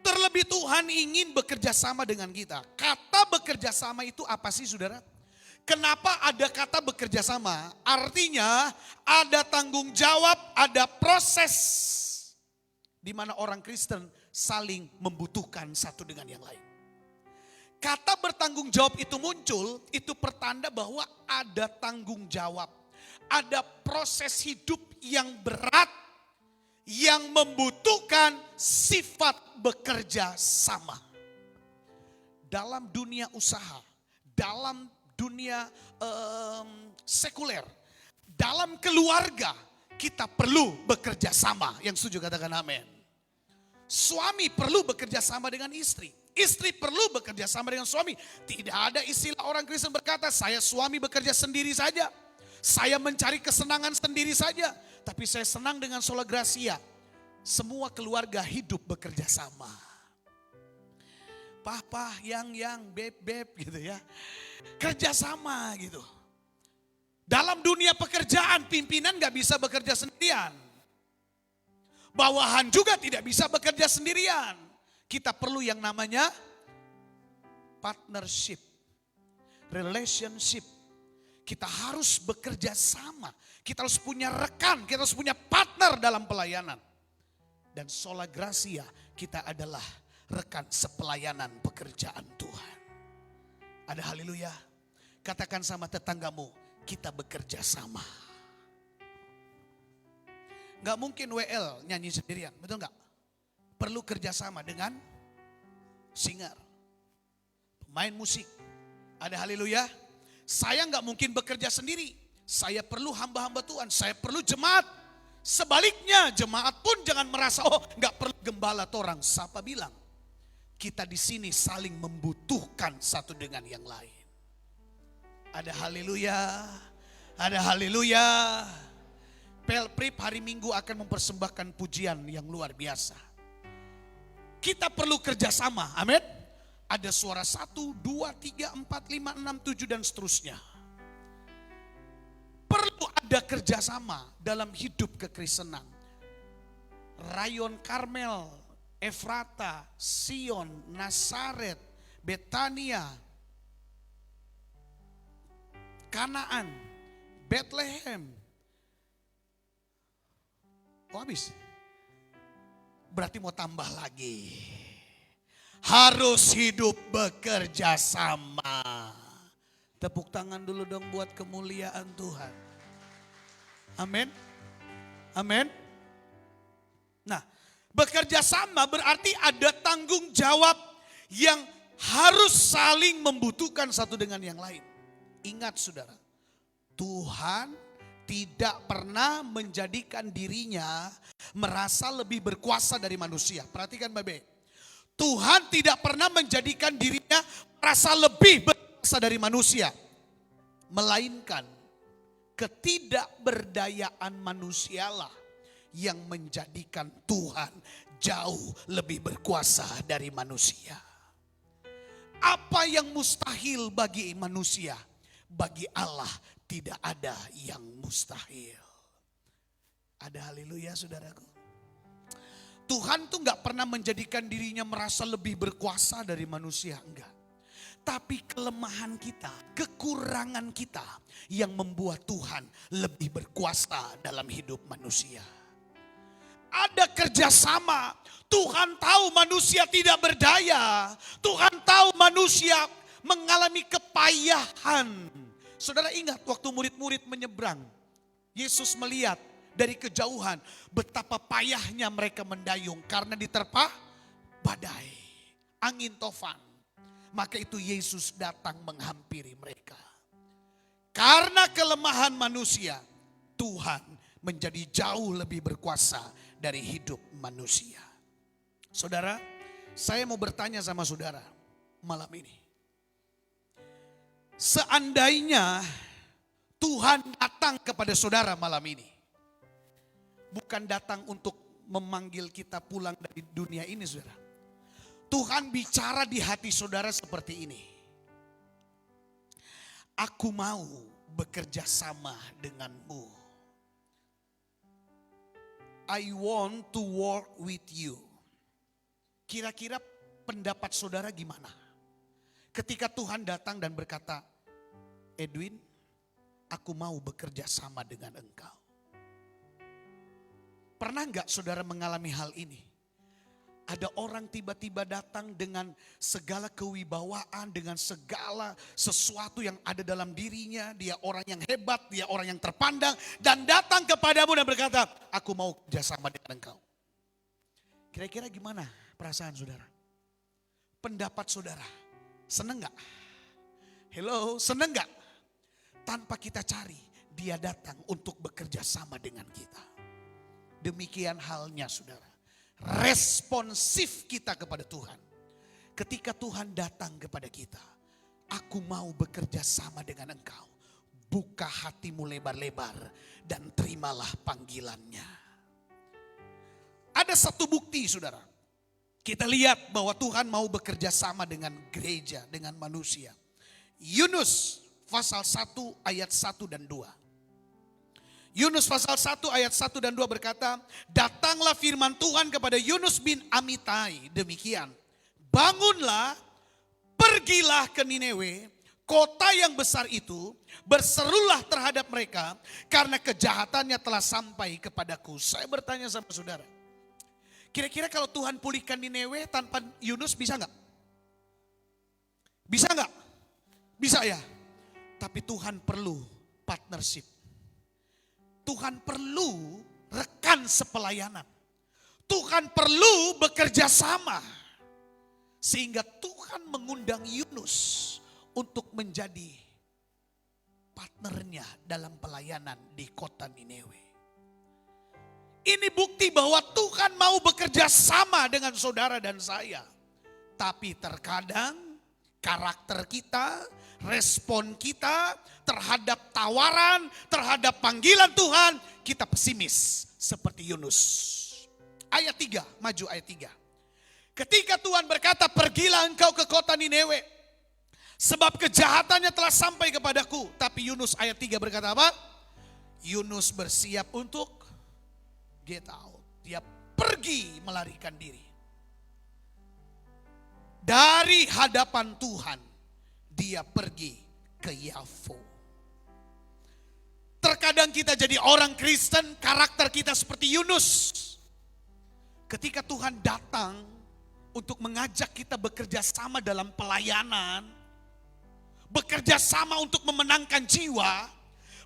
Terlebih Tuhan ingin bekerja sama dengan kita. Kata bekerja sama itu apa sih saudara? Kenapa ada kata bekerja sama? Artinya ada tanggung jawab, ada proses. Di mana orang Kristen saling membutuhkan satu dengan yang lain. Kata bertanggung jawab itu muncul, itu pertanda bahwa ada tanggung jawab. Ada proses hidup yang berat, yang membutuhkan sifat bekerja sama. Dalam dunia usaha, dalam dunia sekuler, dalam keluarga, kita perlu bekerja sama. Yang setuju katakan amin. Suami perlu bekerja sama dengan istri. Istri perlu bekerja sama dengan suami. Tidak ada istilah orang Kristen berkata, saya suami bekerja sendiri saja. Saya mencari kesenangan sendiri saja. Tapi saya senang dengan sola gracia. Semua keluarga hidup bekerja sama. Papa, yang, beb gitu ya. Kerja sama gitu. Dalam dunia pekerjaan, pimpinan gak bisa bekerja sendirian. Bawahan juga tidak bisa bekerja sendirian. Kita perlu yang namanya partnership, relationship. Kita harus bekerja sama. Kita harus punya rekan, kita harus punya partner dalam pelayanan. Dan sola gracia, kita adalah rekan sepelayanan pekerjaan Tuhan. Ada haleluya. Katakan sama tetanggamu, kita bekerja sama. Gak mungkin WL nyanyi sendirian, betul gak? Perlu kerjasama dengan singer, pemain musik. Ada haleluya. Saya nggak mungkin bekerja sendiri. Saya perlu hamba-hamba Tuhan. Saya perlu jemaat. Sebaliknya jemaat pun jangan merasa nggak perlu gembala torang. Siapa bilang? Kita di sini saling membutuhkan satu dengan yang lain. Ada haleluya. Ada haleluya. Pelprip hari Minggu akan mempersembahkan pujian yang luar biasa. Kita perlu kerjasama, amin. Ada suara 1, 2, 3, 4, 5, 6, 7 dan seterusnya. Perlu ada kerjasama dalam hidup kekristenan. Rayon Karmel, Efrata, Sion, Nazaret, Betania, Kanaan, Bethlehem. Oh habis? Berarti mau tambah lagi. Harus hidup bekerja sama. Tepuk tangan dulu dong buat kemuliaan Tuhan. Amin. Amin. Nah, bekerja sama berarti ada tanggung jawab yang harus saling membutuhkan satu dengan yang lain. Ingat saudara, Tuhan tidak pernah menjadikan dirinya merasa lebih berkuasa dari manusia. Perhatikan baik-baik. Tuhan tidak pernah menjadikan dirinya merasa lebih berkuasa dari manusia. Melainkan ketidakberdayaan manusialah yang menjadikan Tuhan jauh lebih berkuasa dari manusia. Apa yang mustahil bagi manusia, bagi Allah tidak ada yang mustahil. Ada haleluya saudaraku. Tuhan tuh gak pernah menjadikan dirinya merasa lebih berkuasa dari manusia, enggak. Tapi kelemahan kita, kekurangan kita yang membuat Tuhan lebih berkuasa dalam hidup manusia. Ada kerjasama. Tuhan tahu manusia tidak berdaya. Tuhan tahu manusia mengalami kepayahan. Saudara ingat waktu murid-murid menyeberang. Yesus melihat dari kejauhan betapa payahnya mereka mendayung karena diterpa badai, angin tofan. Maka itu Yesus datang menghampiri mereka. Karena kelemahan manusia, Tuhan menjadi jauh lebih berkuasa dari hidup manusia. Saudara, saya mau bertanya sama saudara malam ini. Seandainya Tuhan datang kepada saudara malam ini. Bukan datang untuk memanggil kita pulang dari dunia ini saudara. Tuhan bicara di hati saudara seperti ini. Aku mau bekerja sama denganmu. I want to work with you. Kira-kira pendapat saudara gimana? Ketika Tuhan datang dan berkata, Edwin, aku mau bekerja sama dengan engkau. Pernah enggak saudara mengalami hal ini? Ada orang tiba-tiba datang dengan segala kewibawaan, dengan segala sesuatu yang ada dalam dirinya. Dia orang yang hebat, dia orang yang terpandang. Dan datang kepadamu dan berkata, aku mau kerjasama dengan engkau. Kira-kira gimana perasaan saudara? Pendapat saudara, seneng gak? Hello, seneng gak? Tanpa kita cari, dia datang untuk bekerja sama dengan kita. Demikian halnya saudara. Responsif kita kepada Tuhan. Ketika Tuhan datang kepada kita, aku mau bekerja sama dengan engkau. Buka hatimu lebar-lebar dan terimalah panggilannya. Ada satu bukti saudara. Kita lihat bahwa Tuhan mau bekerja sama dengan gereja, dengan manusia. Yunus pasal 1 ayat 1 dan 2. Yunus pasal 1 ayat 1 dan 2 berkata, datanglah firman Tuhan kepada Yunus bin Amitai demikian. Bangunlah, pergilah ke Nineve, kota yang besar itu, berserulah terhadap mereka karena kejahatannya telah sampai kepadaku. Saya bertanya sama saudara, kira-kira kalau Tuhan pulihkan Nineve tanpa Yunus bisa nggak? Bisa nggak? Bisa ya. Tapi Tuhan perlu partnership. Tuhan perlu rekan sepelayanan. Tuhan perlu bekerja sama. Sehingga Tuhan mengundang Yunus untuk menjadi partnernya dalam pelayanan di kota Nineve. Ini bukti bahwa Tuhan mau bekerja sama dengan saudara dan saya. Tapi terkadang karakter kita, respon kita terhadap tawaran, terhadap panggilan Tuhan, kita pesimis seperti Yunus. Ayat 3, maju ayat 3. Ketika Tuhan berkata, pergilah engkau ke kota Nineve, sebab kejahatannya telah sampai kepadaku. Tapi Yunus ayat 3 berkata apa? Yunus bersiap untuk get out. Dia pergi melarikan diri. Dari hadapan Tuhan, dia pergi ke Yafo. Terkadang kita jadi orang Kristen, karakter kita seperti Yunus. Ketika Tuhan datang untuk mengajak kita bekerja sama dalam pelayanan, bekerja sama untuk memenangkan jiwa,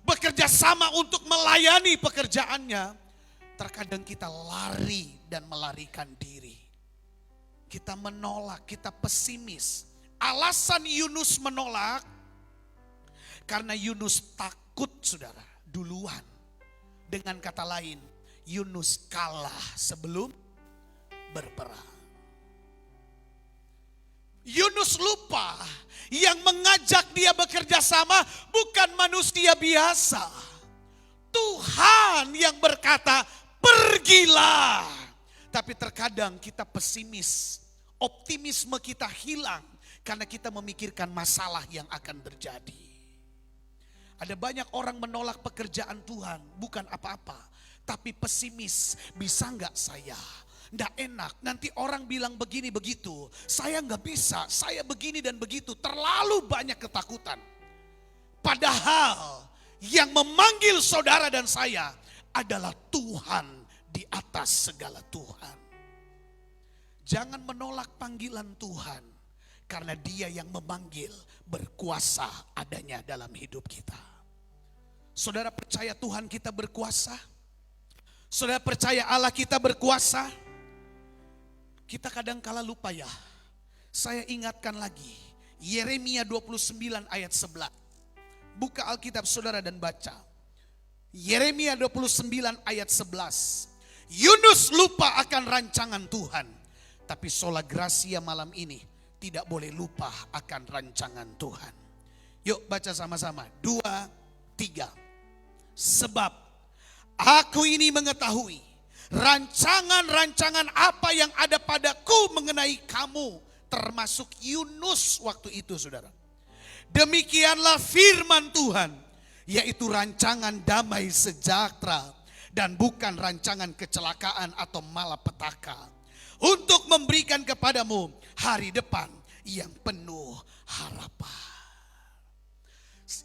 bekerja sama untuk melayani pekerjaannya, terkadang kita lari dan melarikan diri. Kita menolak, kita pesimis. Alasan Yunus menolak, karena Yunus takut saudara, duluan. Dengan kata lain, Yunus kalah sebelum berperang. Yunus lupa yang mengajak dia bekerja sama bukan manusia biasa. Tuhan yang berkata, pergilah. Tapi terkadang kita pesimis, optimisme kita hilang karena kita memikirkan masalah yang akan terjadi. Ada banyak orang menolak pekerjaan Tuhan, bukan apa-apa, tapi pesimis. Bisa nggak saya? Nggak enak, nanti orang bilang begini begitu. Saya nggak bisa, saya begini dan begitu. Terlalu banyak ketakutan. Padahal yang memanggil saudara dan saya adalah Tuhan di atas segala Tuhan. Jangan menolak panggilan Tuhan, karena Dia yang memanggil berkuasa adanya dalam hidup kita. Saudara percaya Tuhan kita berkuasa? Saudara percaya Allah kita berkuasa? Kita kadang kala lupa ya. Saya ingatkan lagi, Yeremia 29 ayat 11. Buka Alkitab saudara dan baca. Yeremia 29 ayat 11. Yunus lupa akan rancangan Tuhan. Tapi sola gracia malam ini tidak boleh lupa akan rancangan Tuhan. Yuk baca sama-sama. 2, 3. Sebab aku ini mengetahui rancangan-rancangan apa yang ada padaku mengenai kamu. Termasuk Yunus waktu itu saudara. Demikianlah firman Tuhan, yaitu rancangan damai sejahtera dan bukan rancangan kecelakaan atau malapetaka, untuk memberikan kepadamu hari depan yang penuh harapan.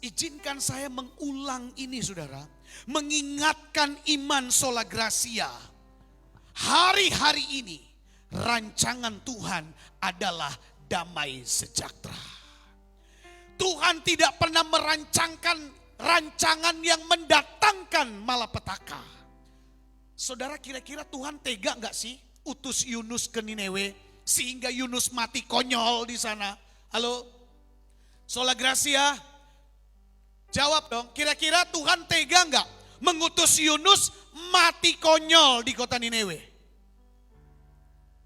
Izinkan saya mengulang ini saudara, mengingatkan iman sola gracia. Hari-hari ini rancangan Tuhan adalah damai sejahtera. Tuhan tidak pernah merancangkan rancangan yang mendatangkan malapetaka. Saudara kira-kira Tuhan tega gak sih utus Yunus ke Nineve sehingga Yunus mati konyol di sana? Halo? Sola gracia? Jawab dong, kira-kira Tuhan tega gak mengutus Yunus mati konyol di kota Nineve?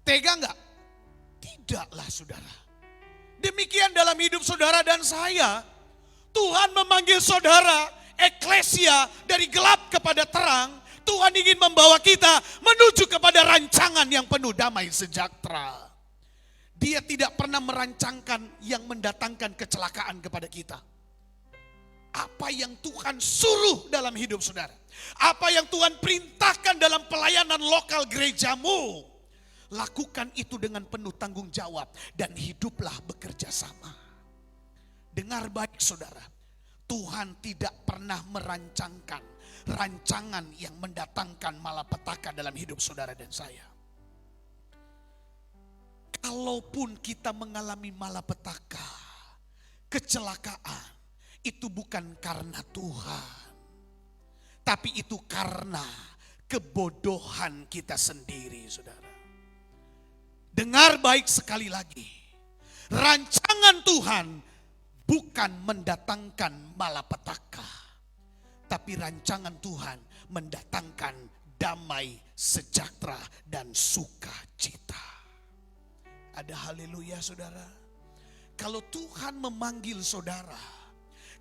Tega gak? Tidak. Tidaklah saudara. Demikian dalam hidup saudara dan saya. Tuhan memanggil saudara, eklesia, dari gelap kepada terang. Tuhan ingin membawa kita menuju kepada rancangan yang penuh damai sejahtera. Dia tidak pernah merancangkan yang mendatangkan kecelakaan kepada kita. Apa yang Tuhan suruh dalam hidup saudara, apa yang Tuhan perintahkan dalam pelayanan lokal gerejamu, lakukan itu dengan penuh tanggung jawab dan hiduplah bekerja sama. Dengar baik saudara, Tuhan tidak pernah merancangkan rancangan yang mendatangkan malapetaka dalam hidup saudara dan saya. Kalaupun kita mengalami malapetaka, kecelakaan, itu bukan karena Tuhan, tapi itu karena kebodohan kita sendiri, saudara. Dengar baik sekali lagi, rancangan Tuhan bukan mendatangkan malapetaka, tapi rancangan Tuhan mendatangkan damai, sejahtera, dan sukacita. Ada haleluya saudara. Kalau Tuhan memanggil saudara,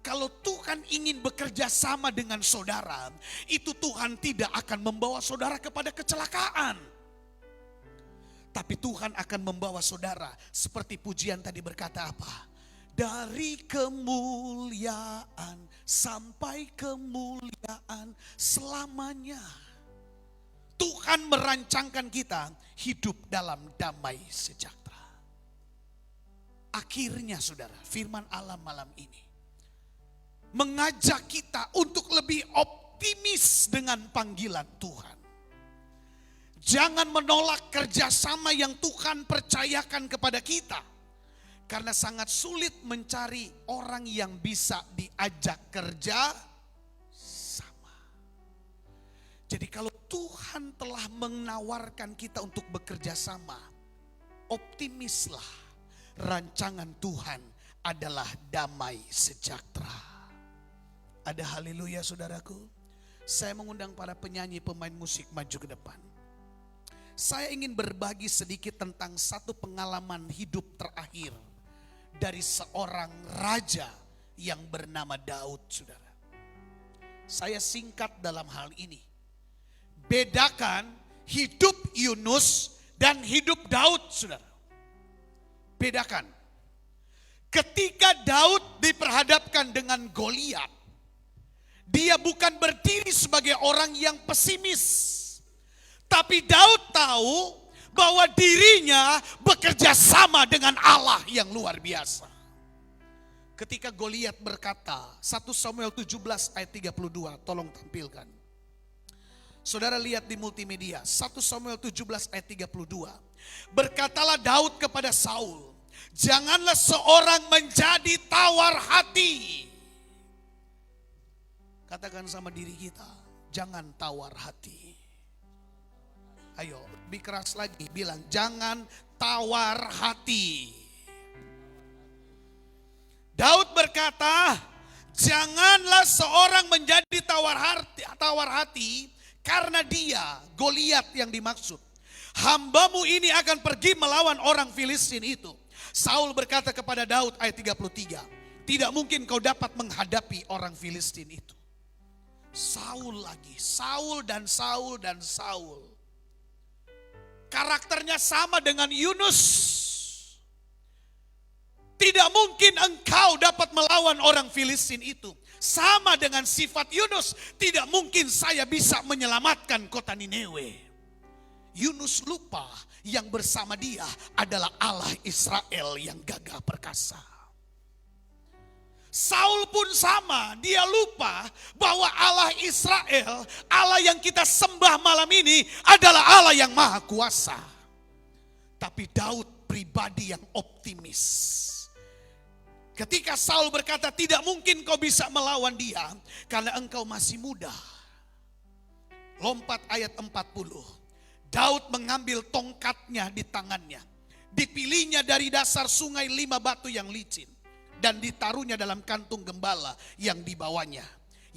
kalau Tuhan ingin bekerja sama dengan saudara, itu Tuhan tidak akan membawa saudara kepada kecelakaan. Tapi Tuhan akan membawa saudara, seperti pujian tadi berkata apa? Dari kemuliaan sampai kemuliaan selamanya. Tuhan merancangkan kita hidup dalam damai sejahtera. Akhirnya saudara, firman Allah malam ini mengajak kita untuk lebih optimis dengan panggilan Tuhan. Jangan menolak kerjasama yang Tuhan percayakan kepada kita. Karena sangat sulit mencari orang yang bisa diajak kerja sama. Jadi kalau Tuhan telah menawarkan kita untuk bekerja sama, optimislah, rancangan Tuhan adalah damai sejahtera. Ada haleluya saudaraku. Saya mengundang para penyanyi pemain musik maju ke depan. Saya ingin berbagi sedikit tentang satu pengalaman hidup terakhir dari seorang raja yang bernama Daud, saudara. Saya singkat dalam hal ini. Bedakan hidup Yunus dan hidup Daud, saudara. Bedakan. Ketika Daud diperhadapkan dengan Goliat, dia bukan berdiri sebagai orang yang pesimis. Tapi Daud tahu bahwa dirinya bekerja sama dengan Allah yang luar biasa. Ketika Goliat berkata, 1 Samuel 17 ayat 32, tolong tampilkan. Saudara lihat di multimedia, 1 Samuel 17 ayat 32. Berkatalah Daud kepada Saul, janganlah seorang menjadi tawar hati. Katakan sama diri kita, jangan tawar hati. Ayo, lebih keras lagi, bilang jangan tawar hati. Daud berkata, janganlah seorang menjadi tawar hati karena dia, Goliat yang dimaksud. Hambamu ini akan pergi melawan orang Filistin itu. Saul berkata kepada Daud ayat 33, tidak mungkin kau dapat menghadapi orang Filistin itu. Saul lagi, Saul dan Saul dan Saul. Karakternya sama dengan Yunus. Tidak mungkin engkau dapat melawan orang Filistin itu. Sama dengan sifat Yunus, tidak mungkin saya bisa menyelamatkan kota Niniwe. Yunus lupa yang bersama dia adalah Allah Israel yang gagah perkasa. Saul pun sama, dia lupa bahwa Allah Israel, Allah yang kita sembah malam ini adalah Allah yang maha kuasa. Tapi Daud pribadi yang optimis. Ketika Saul berkata tidak mungkin kau bisa melawan dia karena engkau masih muda. Lompat ayat 40. Daud mengambil tongkatnya di tangannya. Dipilihnya dari dasar sungai 5 batu yang licin. Dan ditaruhnya dalam kantung gembala yang dibawanya,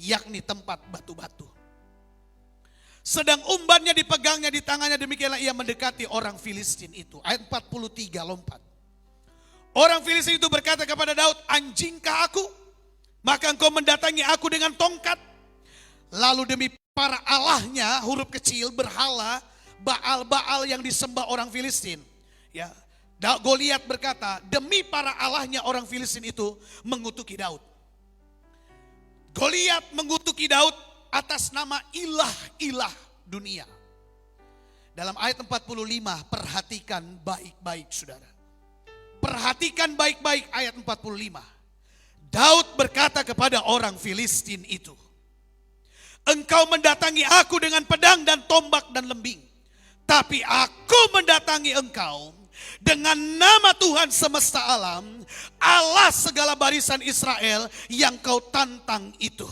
yakni tempat batu-batu. Sedang umbannya dipegangnya di tangannya, demikianlah ia mendekati orang Filistin itu. Ayat 43 lompat. Orang Filistin itu berkata kepada Daud, anjingkah aku? Maka engkau mendatangi aku dengan tongkat. Lalu demi para allahnya, huruf kecil, berhala, Baal-Baal yang disembah orang Filistin. Ya, Goliat berkata, demi para allahnya orang Filistin itu mengutuki Daud. Goliat mengutuki Daud atas nama ilah-ilah dunia. Dalam ayat 45, perhatikan baik-baik saudara. Perhatikan baik-baik ayat 45. Daud berkata kepada orang Filistin itu, engkau mendatangi aku dengan pedang dan tombak dan lembing. Tapi aku mendatangi engkau dengan nama Tuhan semesta alam, Allah segala barisan Israel yang kau tantang itu.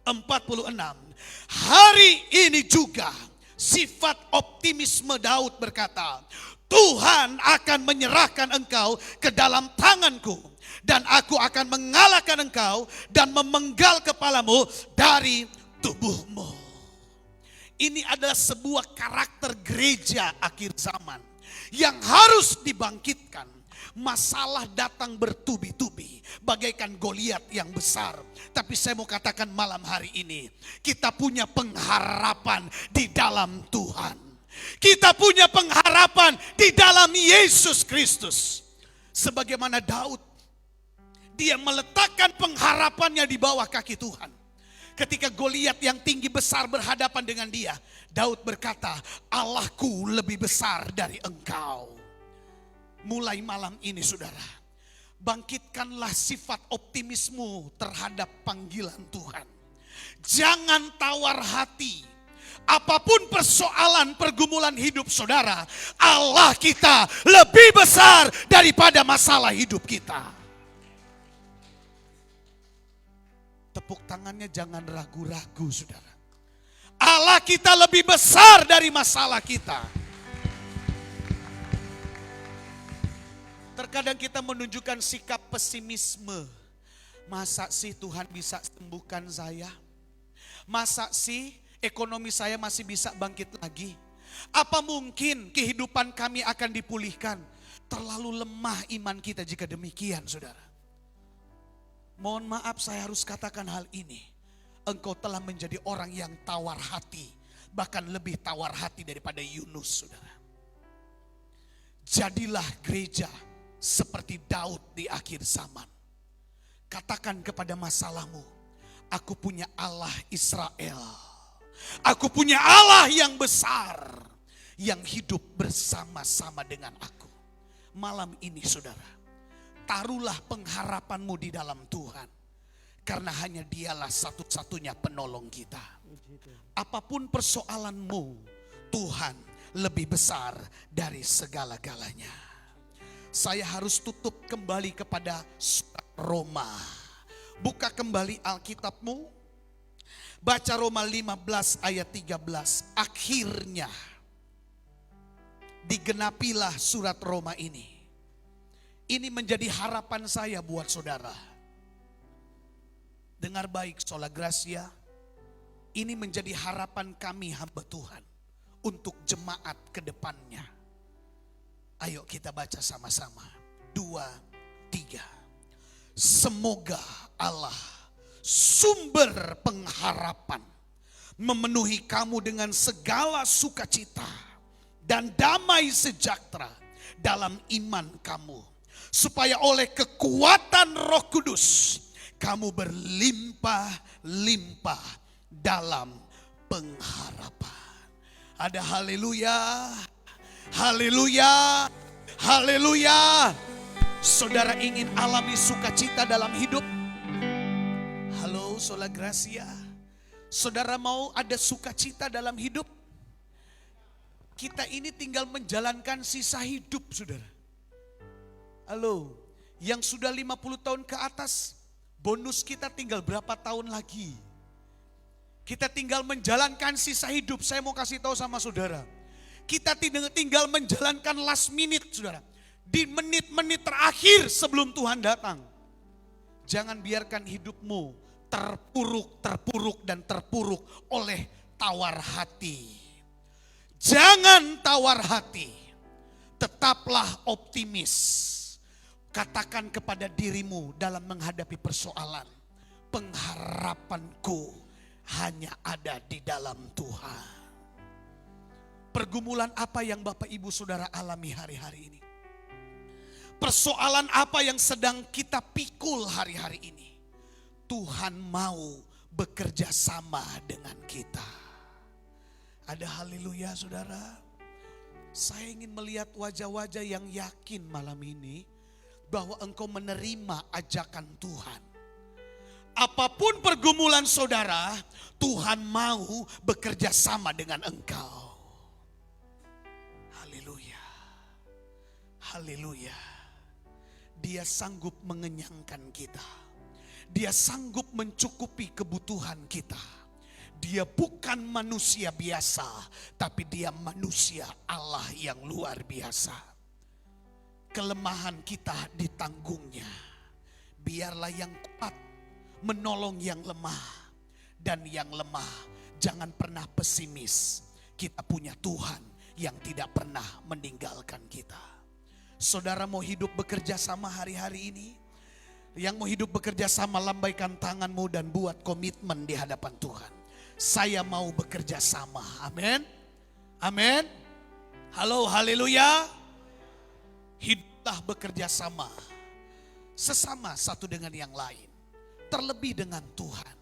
46. Hari ini juga sifat optimisme Daud berkata, Tuhan akan menyerahkan engkau ke dalam tanganku, dan aku akan mengalahkan engkau dan memenggal kepalamu dari tubuhmu. Ini adalah sebuah karakter gereja akhir zaman yang harus dibangkitkan. Masalah datang bertubi-tubi bagaikan Goliat yang besar. Tapi saya mau katakan malam hari ini, kita punya pengharapan di dalam Tuhan. Kita punya pengharapan di dalam Yesus Kristus. Sebagaimana Daud, dia meletakkan pengharapannya di bawah kaki Tuhan. Ketika Goliat yang tinggi besar berhadapan dengan dia, Daud berkata, Allahku lebih besar dari engkau. Mulai malam ini saudara, bangkitkanlah sifat optimismu terhadap panggilan Tuhan. Jangan tawar hati. Apapun persoalan pergumulan hidup saudara, Allah kita lebih besar daripada masalah hidup kita. Tepuk tangannya jangan ragu-ragu saudara. Allah kita lebih besar dari masalah kita. Terkadang kita menunjukkan sikap pesimisme. Masa sih Tuhan bisa sembuhkan saya? Masa sih ekonomi saya masih bisa bangkit lagi? Apa mungkin kehidupan kami akan dipulihkan? Terlalu lemah iman kita jika demikian saudara. Mohon maaf saya harus katakan hal ini. Engkau telah menjadi orang yang tawar hati. Bahkan lebih tawar hati daripada Yunus saudara. Jadilah gereja seperti Daud di akhir zaman. Katakan kepada masalahmu, aku punya Allah Israel. Aku punya Allah yang besar, yang hidup bersama-sama dengan aku. Malam ini saudara, taruhlah pengharapanmu di dalam Tuhan. Karena hanya dialah satu-satunya penolong kita. Apapun persoalanmu, Tuhan lebih besar dari segala-galanya. Saya harus tutup kembali kepada surat Roma. Buka kembali Alkitabmu. Baca Roma 15 ayat 13. Akhirnya digenapilah surat Roma ini. Ini menjadi harapan saya buat saudara. Dengar baik Sola Gracia. Ini menjadi harapan kami hamba Tuhan untuk jemaat ke depannya. Ayo kita baca sama-sama. 2, 3. Semoga Allah sumber pengharapan memenuhi kamu dengan segala sukacita dan damai sejahtera dalam iman kamu. Supaya oleh kekuatan Roh Kudus kamu berlimpah-limpah dalam pengharapan. Ada haleluya. Haleluya, haleluya. Saudara ingin alami sukacita dalam hidup? Halo Sola Gracia. Saudara mau ada sukacita dalam hidup? Kita ini tinggal menjalankan sisa hidup saudara. Halo, yang sudah 50 tahun ke atas, bonus kita tinggal berapa tahun lagi? Kita tinggal menjalankan sisa hidup. Saya mau kasih tahu sama saudara. Kita tinggal menjalankan last minute saudara. Di menit-menit terakhir sebelum Tuhan datang. Jangan biarkan hidupmu terpuruk oleh tawar hati. Jangan tawar hati. Tetaplah optimis. Katakan kepada dirimu dalam menghadapi persoalan, pengharapanku hanya ada di dalam Tuhan. Pergumulan apa yang Bapak Ibu Saudara alami hari-hari ini? Persoalan apa yang sedang kita pikul hari-hari ini? Tuhan mau bekerja sama dengan kita. Ada haleluya saudara. Saya ingin melihat wajah-wajah yang yakin malam ini bahwa engkau menerima ajakan Tuhan. Apapun pergumulan saudara, Tuhan mau bekerja sama dengan engkau. Haleluya. Haleluya. Dia sanggup mengenyangkan kita. Dia sanggup mencukupi kebutuhan kita. Dia bukan manusia biasa, tapi dia manusia Allah yang luar biasa. Kelemahan kita ditanggungnya. Biarlah yang kuat menolong yang lemah. Dan yang lemah jangan pernah pesimis. Kita punya Tuhan yang tidak pernah meninggalkan kita. Saudara mau hidup bekerja sama hari-hari ini? Yang mau hidup bekerja sama, lambaikan tanganmu dan buat komitmen di hadapan Tuhan. Saya mau bekerja sama. Amin. Amin. Halo, haleluya. Hiduplah bekerja sama. Sesama satu dengan yang lain. Terlebih dengan Tuhan.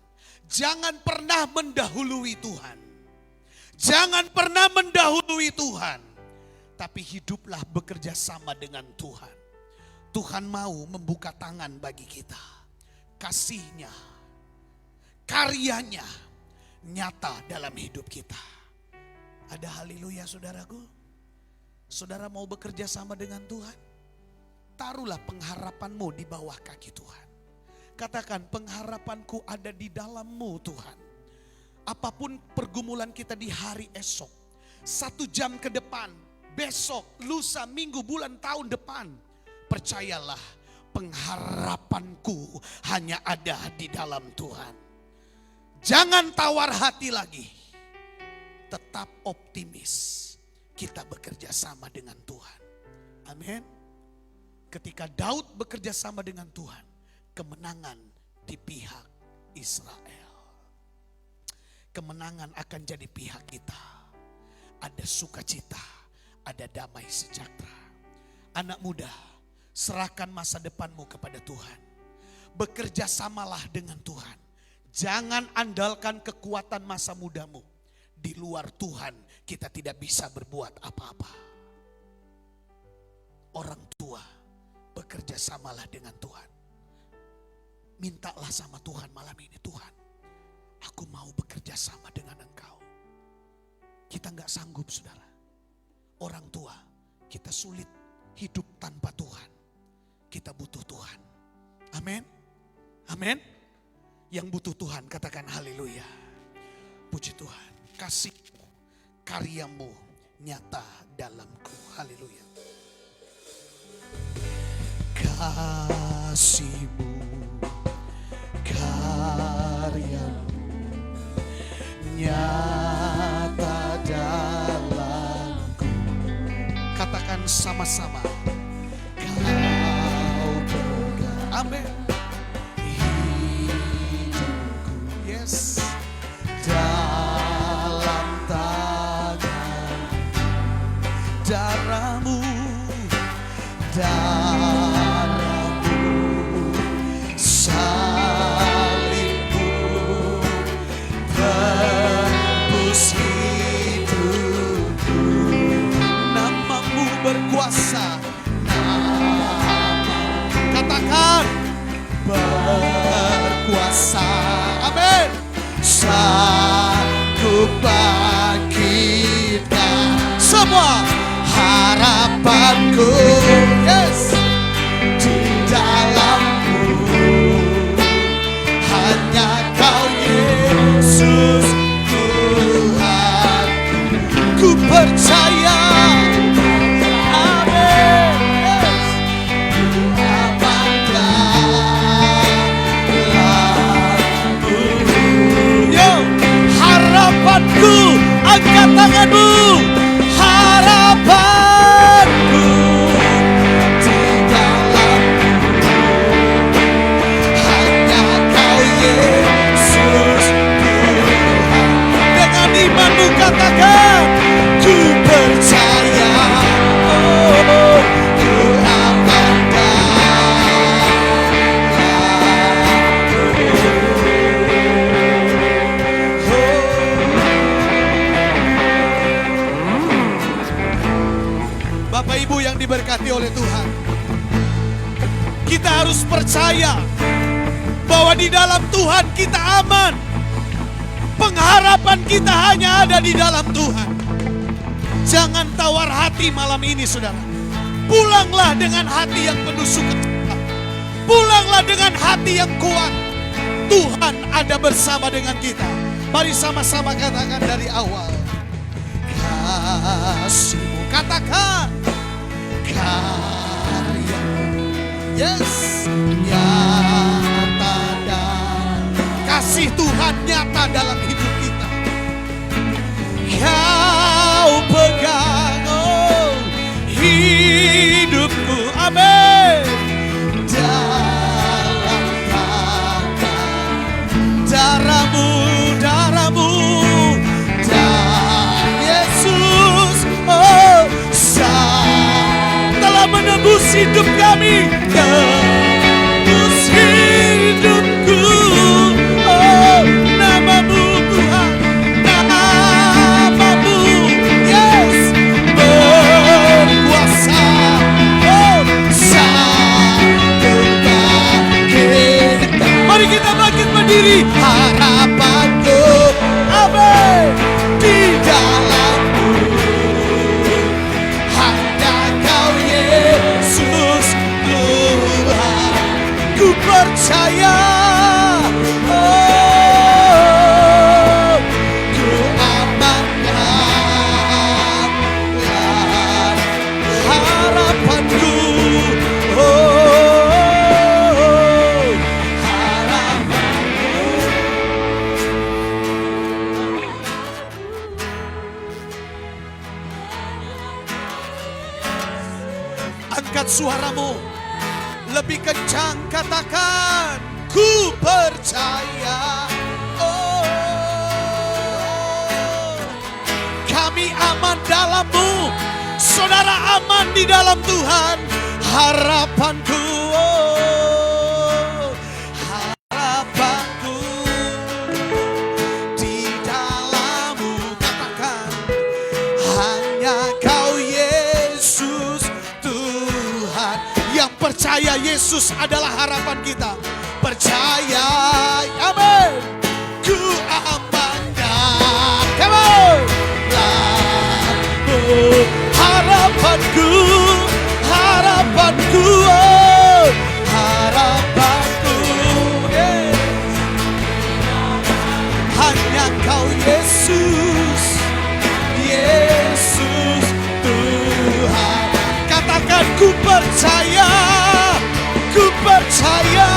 Jangan pernah mendahului Tuhan. Jangan pernah mendahului Tuhan. Tapi hiduplah bekerja sama dengan Tuhan. Tuhan mau membuka tangan bagi kita. Kasih-Nya, karyanya nyata dalam hidup kita. Ada haleluya saudaraku. Saudara mau bekerja sama dengan Tuhan? Taruhlah pengharapanmu di bawah kaki Tuhan. Katakan, pengharapanku ada di dalam-Mu Tuhan. Apapun pergumulan kita di hari esok, 1 jam ke depan, besok, lusa, minggu, bulan, tahun depan, percayalah, pengharapanku hanya ada di dalam Tuhan. Jangan tawar hati lagi. Tetap optimis. Kita bekerja sama dengan Tuhan. Amin. Ketika Daud bekerja sama dengan Tuhan, kemenangan di pihak Israel. Kemenangan akan jadi pihak kita. Ada sukacita, ada damai sejahtera. Anak muda, serahkan masa depanmu kepada Tuhan. Bekerja samalah dengan Tuhan. Jangan andalkan kekuatan masa mudamu. Di luar Tuhan kita tidak bisa berbuat apa-apa. Orang tua, bekerja samalah dengan Tuhan. Mintalah sama Tuhan malam ini, Tuhan, aku mau bekerja sama dengan Engkau. Kita gak sanggup saudara. Orang tua, kita sulit hidup tanpa Tuhan. Kita butuh Tuhan. Amin. Amin. Yang butuh Tuhan katakan haleluya. Puji Tuhan. Kasih-Mu, karya-Mu nyata dalamku. Haleluya. Kasih-Mu, karya-Mu nyata dalamku. Katakan sama-sama. Kau pegang. Amin. Hidupku, yes, dalam tangan. Darah-Mu, darah-Mu, salib-Mu, tebus hidupku. Nama-Mu berkuasa. Katakan berkuasa. Amin. Sanggup bangkitkan semua harapanku, yes, di dalam-Mu. Hanya Kau Yesus Tuhan, ku percaya. Harapanku diberkati oleh Tuhan. Kita harus percaya bahwa di dalam Tuhan kita aman. Pengharapan kita hanya ada di dalam Tuhan. Jangan tawar hati malam ini, saudara. Pulanglah dengan hati yang penuh sukacita. Pulanglah dengan hati yang kuat. Tuhan ada bersama dengan kita. Mari sama-sama katakan dari awal. Kasih-Mu, katakan. Karya, yes, nyata dan kasih Tuhan nyata dalam hidup kita. Kau pegang hidupku, amin. Dalam tangan darahmu, dan Yesus, oh, telah menebus hidup kami, tebus hidupku, oh, namamu Tuhan, namamu, yes, berkuasa, oh, sanggup bangkit. Mari kita bangkit berdiri. Harapanku, amin, di dalam-Mu. Hanya Kau Yesus Tuhan, ku percaya, oh, ku amankan harapanku, oh, harapanku. Angkat suaramu lebih kencang, katakan, ku percaya, oh, kami aman dalam-Mu. Saudara aman di dalam Tuhan. Harapanku, oh, harapanku di dalam-Mu. Katakan, hanya Kau Yesus Tuhan. Yang percaya Yesus adalah harapan kita. Percaya, amin. Ku aman dan, come on, lalu harapanku, harapanku, oh, harapanku, yes. Hanya Kau Yesus, Yesus Tuhan. Katakan, ku percaya, ku percaya,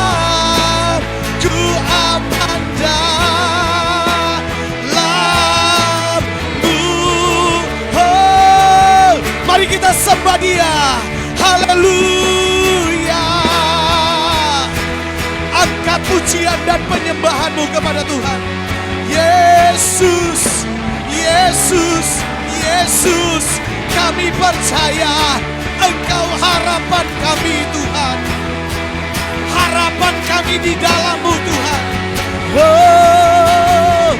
ku aman dalam-Mu. Oh, mari kita sembah Dia. Haleluya. Angkat pujian dan penyembahanmu kepada Tuhan. Yesus, Yesus, Yesus, kami percaya Engkau harapan kami, Tuhan. Harapan kami di dalam-Mu, Tuhan. Oh,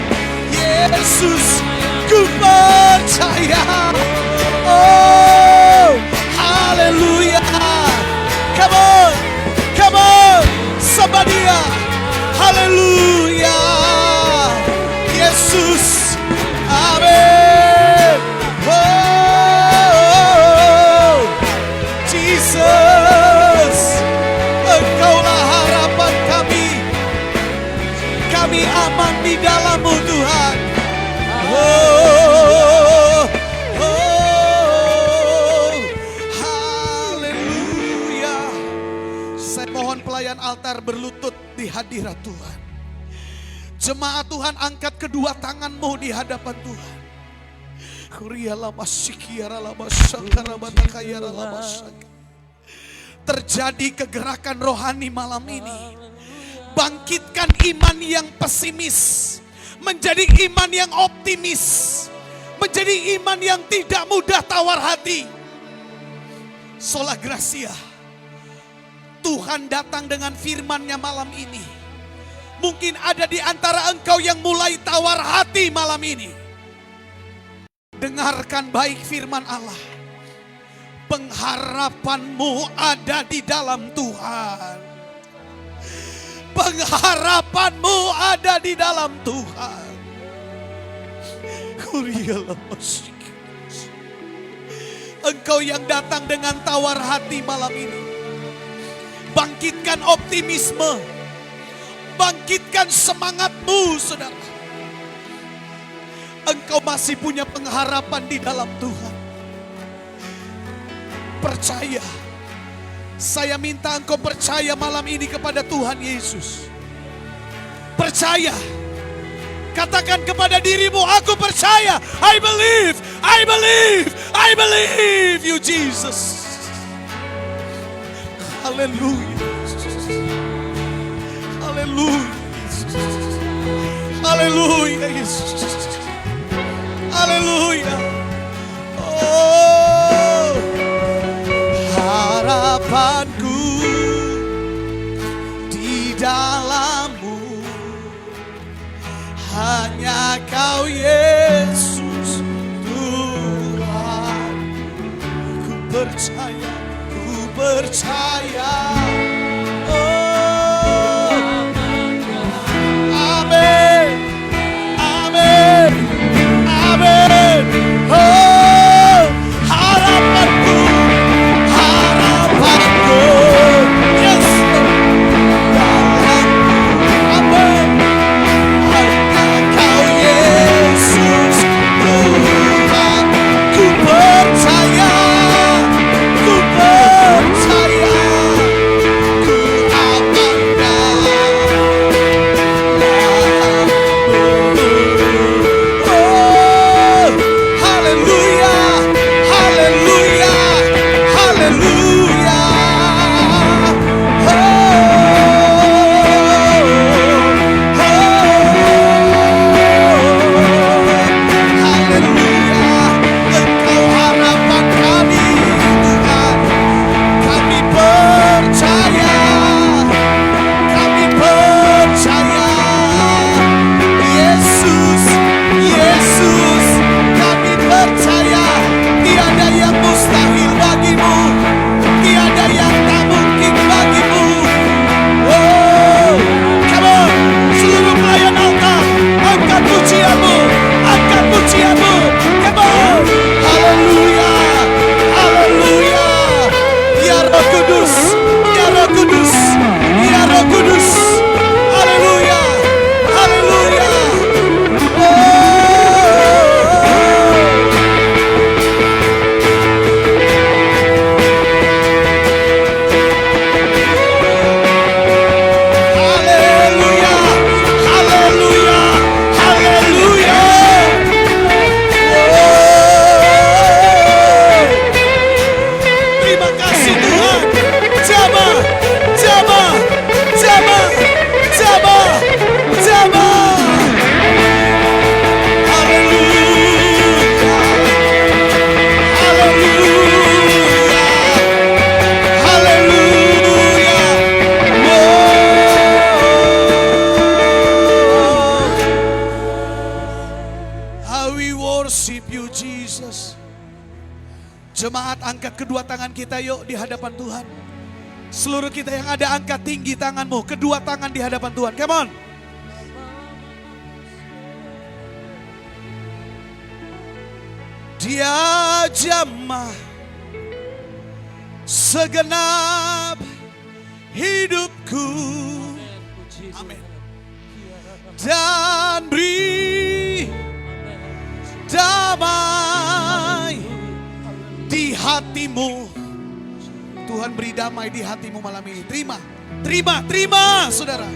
Yesus, ku percaya. Oh, haleluya. Come on, come on, sembah Dia. Haleluya. Yesus, amin. Oh, Jesus, Engkaulah harapan kami. Kami aman di dalam-Mu, Tuhan. Oh, oh, haleluya. Saya mohon pelayan altar berlutut di hadirat Tuhan. Jemaat Tuhan, angkat kedua tanganmu di hadapan Tuhan. Terjadi kegerakan rohani malam ini. Bangkitkan iman yang pesimis menjadi iman yang optimis, menjadi iman yang tidak mudah tawar hati. Sola Gracia, Tuhan datang dengan firman-Nya malam ini. Mungkin ada di antara engkau yang mulai tawar hati malam ini. Dengarkan baik firman Allah. Pengharapanmu ada di dalam Tuhan. Pengharapanmu ada di dalam Tuhan. Engkau yang datang dengan tawar hati malam ini, bangkitkan optimisme, bangkitkan semangatmu, saudara. Engkau masih punya pengharapan di dalam Tuhan. Percaya. Saya minta engkau percaya malam ini kepada Tuhan Yesus. Percaya. Katakan kepada dirimu, aku percaya. I believe, I believe, I believe you Jesus. Haleluya. Haleluya. Haleluya Yesus. Haleluya. Oh, harapanku di dalam-Mu, hanya Kau Yesus Tuhan. Ku percaya, ku percaya. Oh, amin, amin, amin. Oh, harapanku, harapanku, yes, amin. Hanya Kau Yesus Tuhan. Ku percaya, ku percaya, ku amankan. Oh, haleluya, haleluya, haleluya. Haleluya, Engkau harapan kami Tuhan. Kami percaya, kami percaya. Yesus, Yesus, kami percaya. Tiada yang mustahil bagimu, tiada yang tak mungkin bagimu. Oh, come on, seluruh pelayan altar, angkat pujianmu, angkat pujianmu. Come on, haleluya, haleluya. Ya Roh Kudus, ya Roh Kudus, ya Roh Kudus. Haleluya, haleluya. Haleluya, haleluya, haleluya. Terima kasih Tuhan. Jamah, jamah, jamah, jamah, jamah. Haleluya, haleluya, haleluya. How we worship you Jesus. Jemaat, angkat kedua tangan kita yuk di hadapan Tuhan. Seluruh kita yang ada, angkat tinggi tanganmu, kedua tangan di hadapan Tuhan. Come on. Dia jamah segenap hidupku. Amin. Dan beri damai di hatimu. Tuhan beri damai di hatimu malam ini. Terima, terima, terima saudara.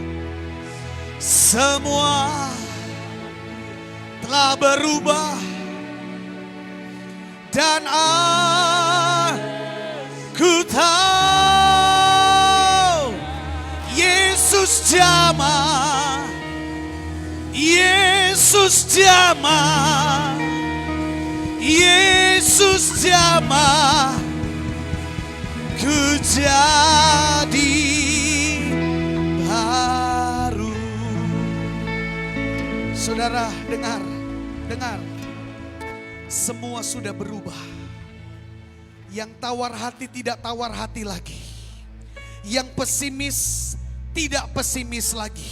Semua telah berubah dan aku tahu Yesus jamah, Yesus jamah, Yesus jamah. Ku jadi baru. Saudara, dengar, dengar. Semua sudah berubah. Yang tawar hati tidak tawar hati lagi. Yang pesimis tidak pesimis lagi.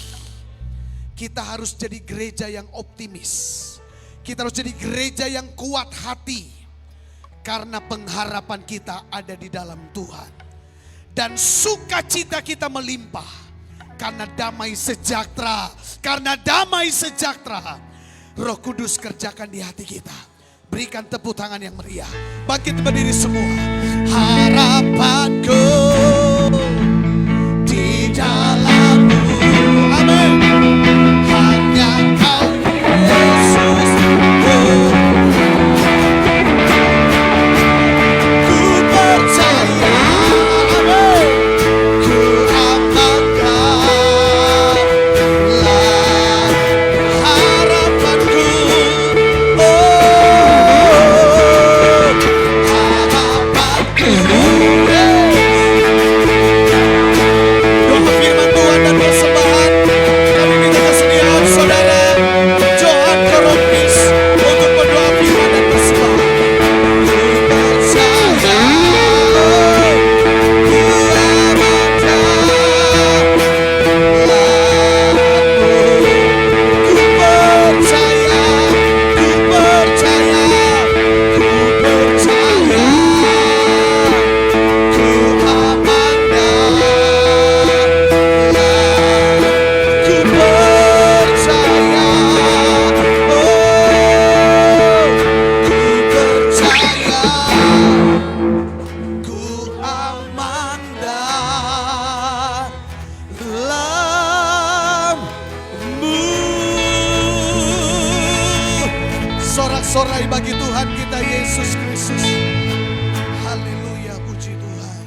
Kita harus jadi gereja yang optimis. Kita harus jadi gereja yang kuat hati. Karena pengharapan kita ada di dalam Tuhan. Dan sukacita kita melimpah. Karena damai sejahtera. Karena damai sejahtera. Roh Kudus kerjakan di hati kita. Berikan tepuk tangan yang meriah. Bangkit berdiri semua. Harapanku di dalam-Mu. Amin. Hanya Kau Yesus. Ku percaya. Amin. Ku amankanlah harapanku. Doa firman Tuhan dan persembahan. Kami minta kesediaan saudara Johan Koropis untuk berdoa firman dan persembahan. Ku percaya, ku sorak-sorai bagi Tuhan kita Yesus Kristus. Haleluya, puji Tuhan.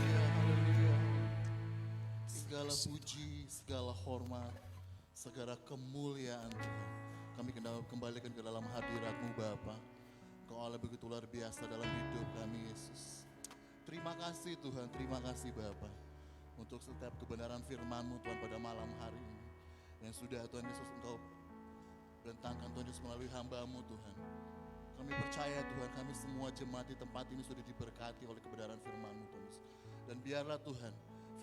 Segala puji, segala hormat, segala kemuliaan Tuhan, kami kembalikan ke dalam hadirat-Mu Bapa. Kau Allah begitu luar biasa dalam hidup kami Yesus. Terima kasih Tuhan, terima kasih Bapa untuk setiap kebenaran firman-Mu Tuhan pada malam hari ini. Yang sudah Tuhan Yesus Engkau bentangkan Tuhan Yesus melalui hamba-Mu Tuhan. Kami percaya Tuhan, kami semua jemaat di tempat ini sudah diberkati oleh kebenaran firman-Mu Tuhan Yesus. Dan biarlah Tuhan,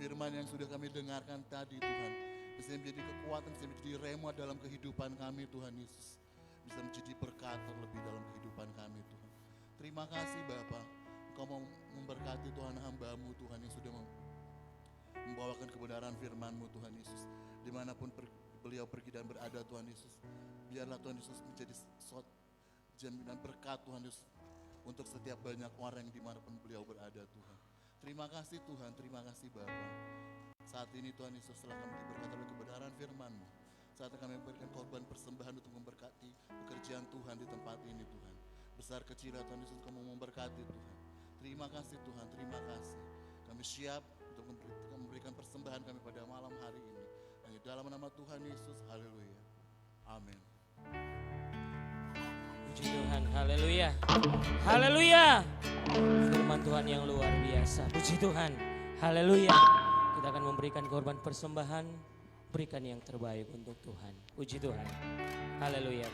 firman yang sudah kami dengarkan tadi Tuhan, bisa menjadi kekuatan, bisa menjadi rema dalam kehidupan kami Tuhan Yesus. Bisa menjadi berkat terlebih dalam kehidupan kami Tuhan. Terima kasih Bapa, Engkau mau memberkati Tuhan hamba-Mu Tuhan yang sudah membawakan kebenaran firman-Mu Tuhan Yesus. Dimanapun beliau pergi dan berada Tuhan Yesus, biarlah Tuhan Yesus menjadi jaminan berkat Tuhan Yesus untuk setiap banyak orang yang dimanapun beliau berada Tuhan. Terima kasih Tuhan, terima kasih Bapa. Saat ini Tuhan Yesus telah kami diberkati oleh kebenaran firman-Mu. Saat kami memberikan korban persembahan untuk memberkati pekerjaan Tuhan di tempat ini Tuhan. Besar kecil Tuhan Yesus Kamu memberkati Tuhan. Terima kasih Tuhan, terima kasih. Kami siap untuk memberikan persembahan kami pada malam hari ini. Hanya dalam nama Tuhan Yesus, haleluya. Amin. Puji Tuhan, haleluya. Haleluya. Firman Tuhan yang luar biasa. Puji Tuhan, haleluya. Kita akan memberikan korban persembahan, berikan yang terbaik untuk Tuhan. Puji Tuhan, haleluya.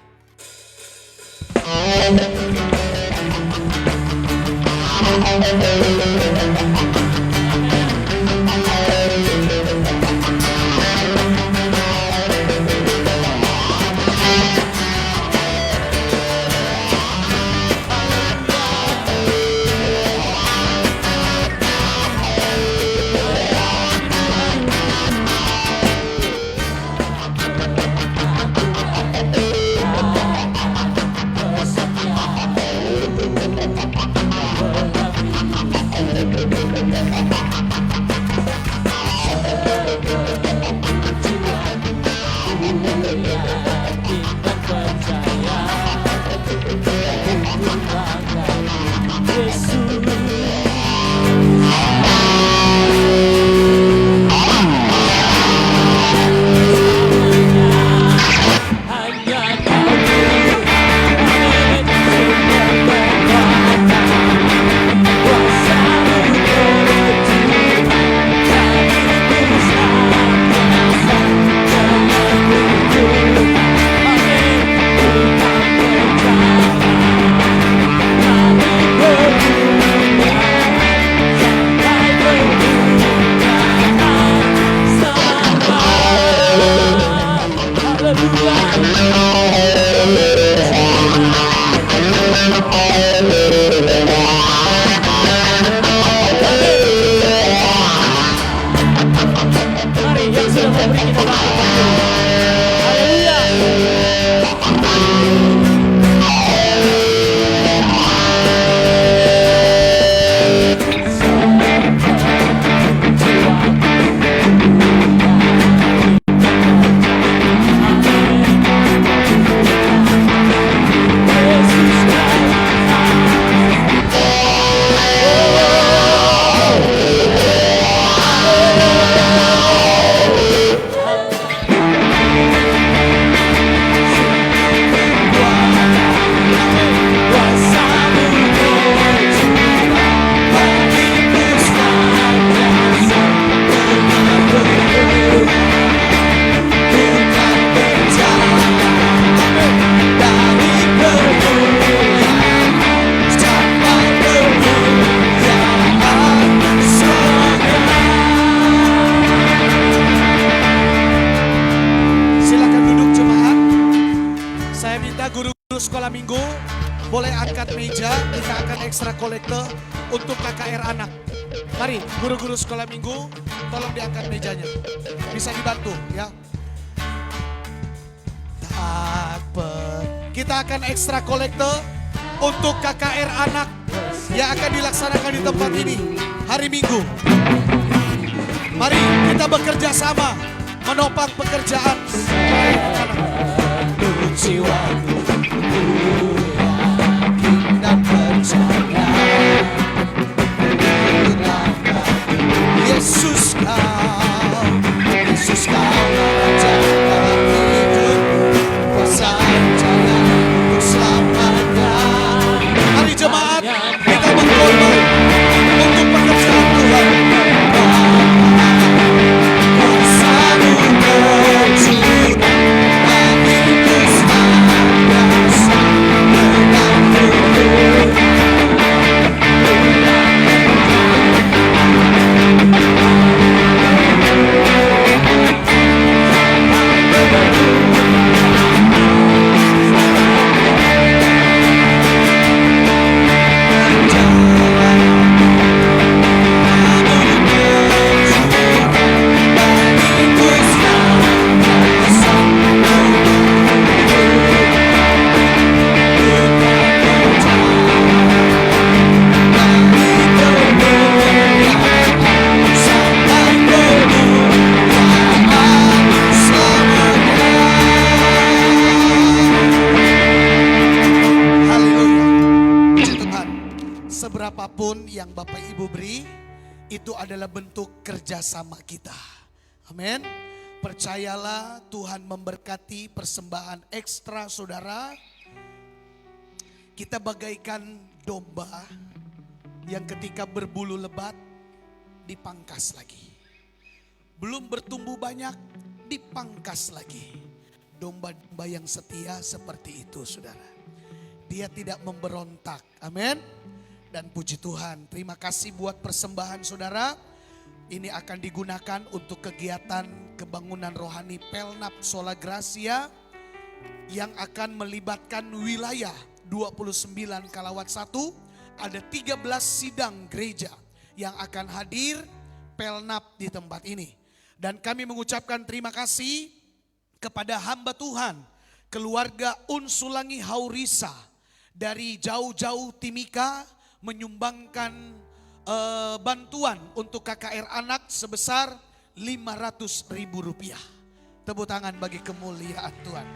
angkat meja, kita akan ekstra kolektor untuk KKR anak. Mari guru-guru sekolah minggu, tolong diangkat mejanya. Bisa dibantu ya. Kita akan ekstra kolektor untuk KKR anak yang akan dilaksanakan di tempat ini hari Minggu. Mari kita bekerja sama menopang pekerjaan jiwaku, yakin dan percaya Yesus kau merajakan hidup, kuasa jaya untuk selamanya. Mari jemaat, kita berkorban untuk pekerjaan Tuhan. Kuasa-Mu tercurah, bagiku senantiasa mendampingi. Seberapapun yang Bapak Ibu beri, itu adalah bentuk kerjasama kita. Amin. Percayalah Tuhan memberkati persembahan ekstra saudara. Kita bagaikan domba yang ketika berbulu lebat dipangkas lagi. Belum bertumbuh banyak, dipangkas lagi. Domba-domba yang setia seperti itu saudara. Dia tidak memberontak. Amin. Dan puji Tuhan, terima kasih buat persembahan saudara. Ini akan digunakan untuk kegiatan kebangunan rohani Pelnap Sola Gracia yang akan melibatkan wilayah 29 Kalawat 1. Ada 13 sidang gereja yang akan hadir Pelnap di tempat ini. Dan kami mengucapkan terima kasih kepada hamba Tuhan, keluarga Unsulangi Haurisa dari jauh-jauh Timika, menyumbangkan bantuan untuk KKR anak sebesar Rp500.000. Tepuk tangan bagi kemuliaan Tuhan.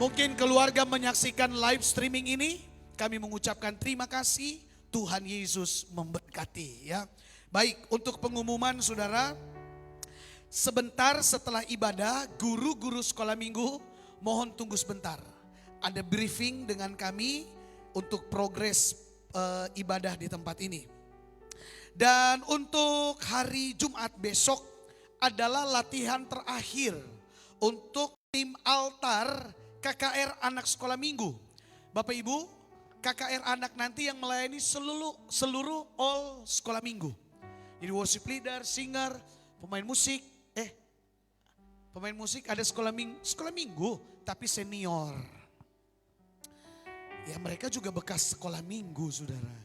Mungkin keluarga menyaksikan live streaming ini, kami mengucapkan terima kasih. Tuhan Yesus memberkati ya. Baik, untuk pengumuman saudara, sebentar setelah ibadah, guru-guru sekolah minggu mohon tunggu sebentar. Ada briefing dengan kami untuk progres ibadah di tempat ini. Dan untuk hari Jumat besok adalah latihan terakhir untuk tim altar KKR anak sekolah minggu. Bapak Ibu, KKR anak nanti yang melayani seluruh all sekolah minggu. Jadi worship leader, singer, pemain musik ada sekolah minggu tapi senior. Ya mereka juga bekas sekolah minggu saudara.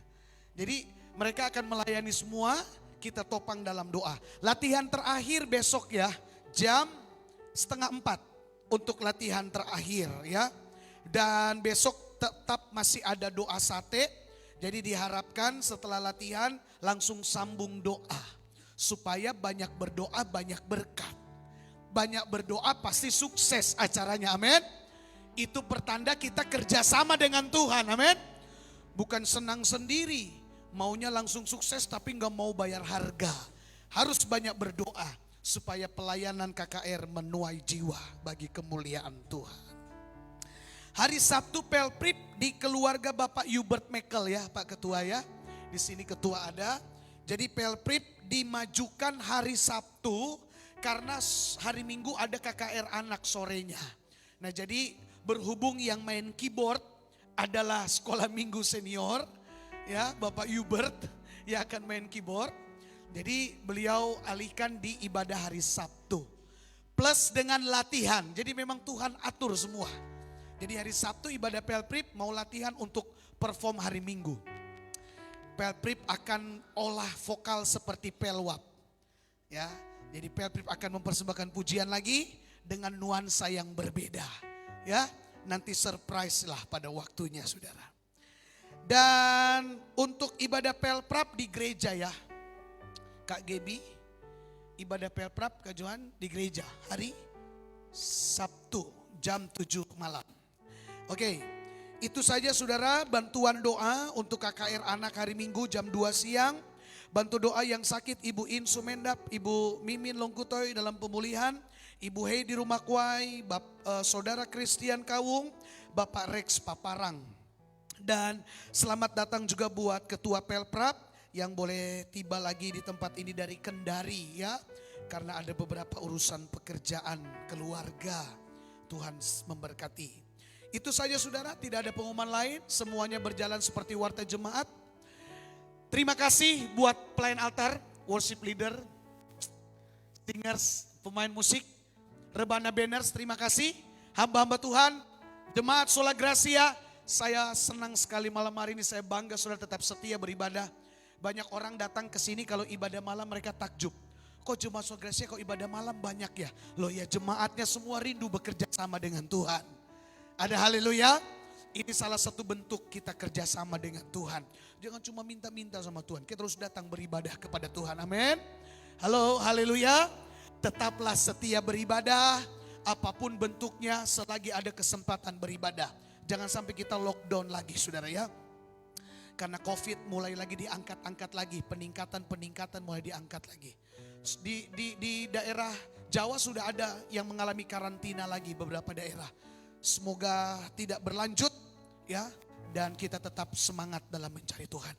Jadi mereka akan melayani semua, kita topang dalam doa. Latihan terakhir besok ya, jam 3:30 untuk latihan terakhir ya. Dan besok tetap masih ada doa sate. Jadi diharapkan setelah latihan langsung sambung doa. Supaya banyak berdoa, banyak berkat. Banyak berdoa pasti sukses acaranya, amin. Itu pertanda kita kerjasama dengan Tuhan, amin. Bukan senang sendiri, maunya langsung sukses tapi gak mau bayar harga. Harus banyak berdoa supaya pelayanan KKR menuai jiwa bagi kemuliaan Tuhan. Hari Sabtu Pelprip di keluarga Bapak Hubert Mekel ya Pak Ketua ya. Di sini Ketua ada. Jadi Pelprip dimajukan hari Sabtu karena hari Minggu ada KKR anak sorenya. Nah jadi berhubung yang main keyboard adalah sekolah minggu senior ya Bapak Hubert yang akan main keyboard. Jadi beliau alihkan di ibadah hari Sabtu. Plus dengan latihan, jadi memang Tuhan atur semua. Jadi hari Sabtu ibadah Pelprip mau latihan untuk perform hari Minggu. Pelprip akan olah vokal seperti pelwap. Ya, jadi Pelprip akan mempersembahkan pujian lagi dengan nuansa yang berbeda. Ya, nanti surprise lah pada waktunya saudara. Dan untuk ibadah Pelprap di gereja ya, Kak Gebi, ibadah Pelprap Kak Johan di gereja hari Sabtu jam 7 malam. Oke, itu saja saudara, bantuan doa untuk KKR anak hari Minggu jam 2 siang. Bantu doa yang sakit Ibu In Sumendap, Ibu Mimin Longkutoy dalam pemulihan, Ibu Hei di Rumah Kuai, Saudara Christian Kawung, Bapak Rex Paparang. Dan selamat datang juga buat Ketua Pelprap yang boleh tiba lagi di tempat ini dari Kendari ya. Karena ada beberapa urusan pekerjaan keluarga. Tuhan memberkati. Itu saja saudara, tidak ada pengumuman lain. Semuanya berjalan seperti warta jemaat. Terima kasih buat pelayan altar, worship leader, singers, pemain musik, rebana banners, terima kasih. Hamba-hamba Tuhan, jemaat Sola Gracia, saya senang sekali malam hari ini, saya bangga saudara tetap setia beribadah. Banyak orang datang ke sini kalau ibadah malam mereka takjub. Kok jemaat Sola Gracia kok ibadah malam banyak ya? Loh ya, jemaatnya semua rindu bekerja sama dengan Tuhan. Ada haleluya. Ini salah satu bentuk kita kerjasama dengan Tuhan. Jangan cuma minta-minta sama Tuhan. Kita terus datang beribadah kepada Tuhan. Amin. Halo, haleluya. Tetaplah setia beribadah. Apapun bentuknya selagi ada kesempatan beribadah. Jangan sampai kita lockdown lagi saudara ya. Karena COVID mulai lagi diangkat-angkat lagi. Peningkatan mulai diangkat lagi. Di daerah Jawa sudah ada yang mengalami karantina lagi beberapa daerah. Semoga tidak berlanjut ya, dan kita tetap semangat dalam mencari Tuhan.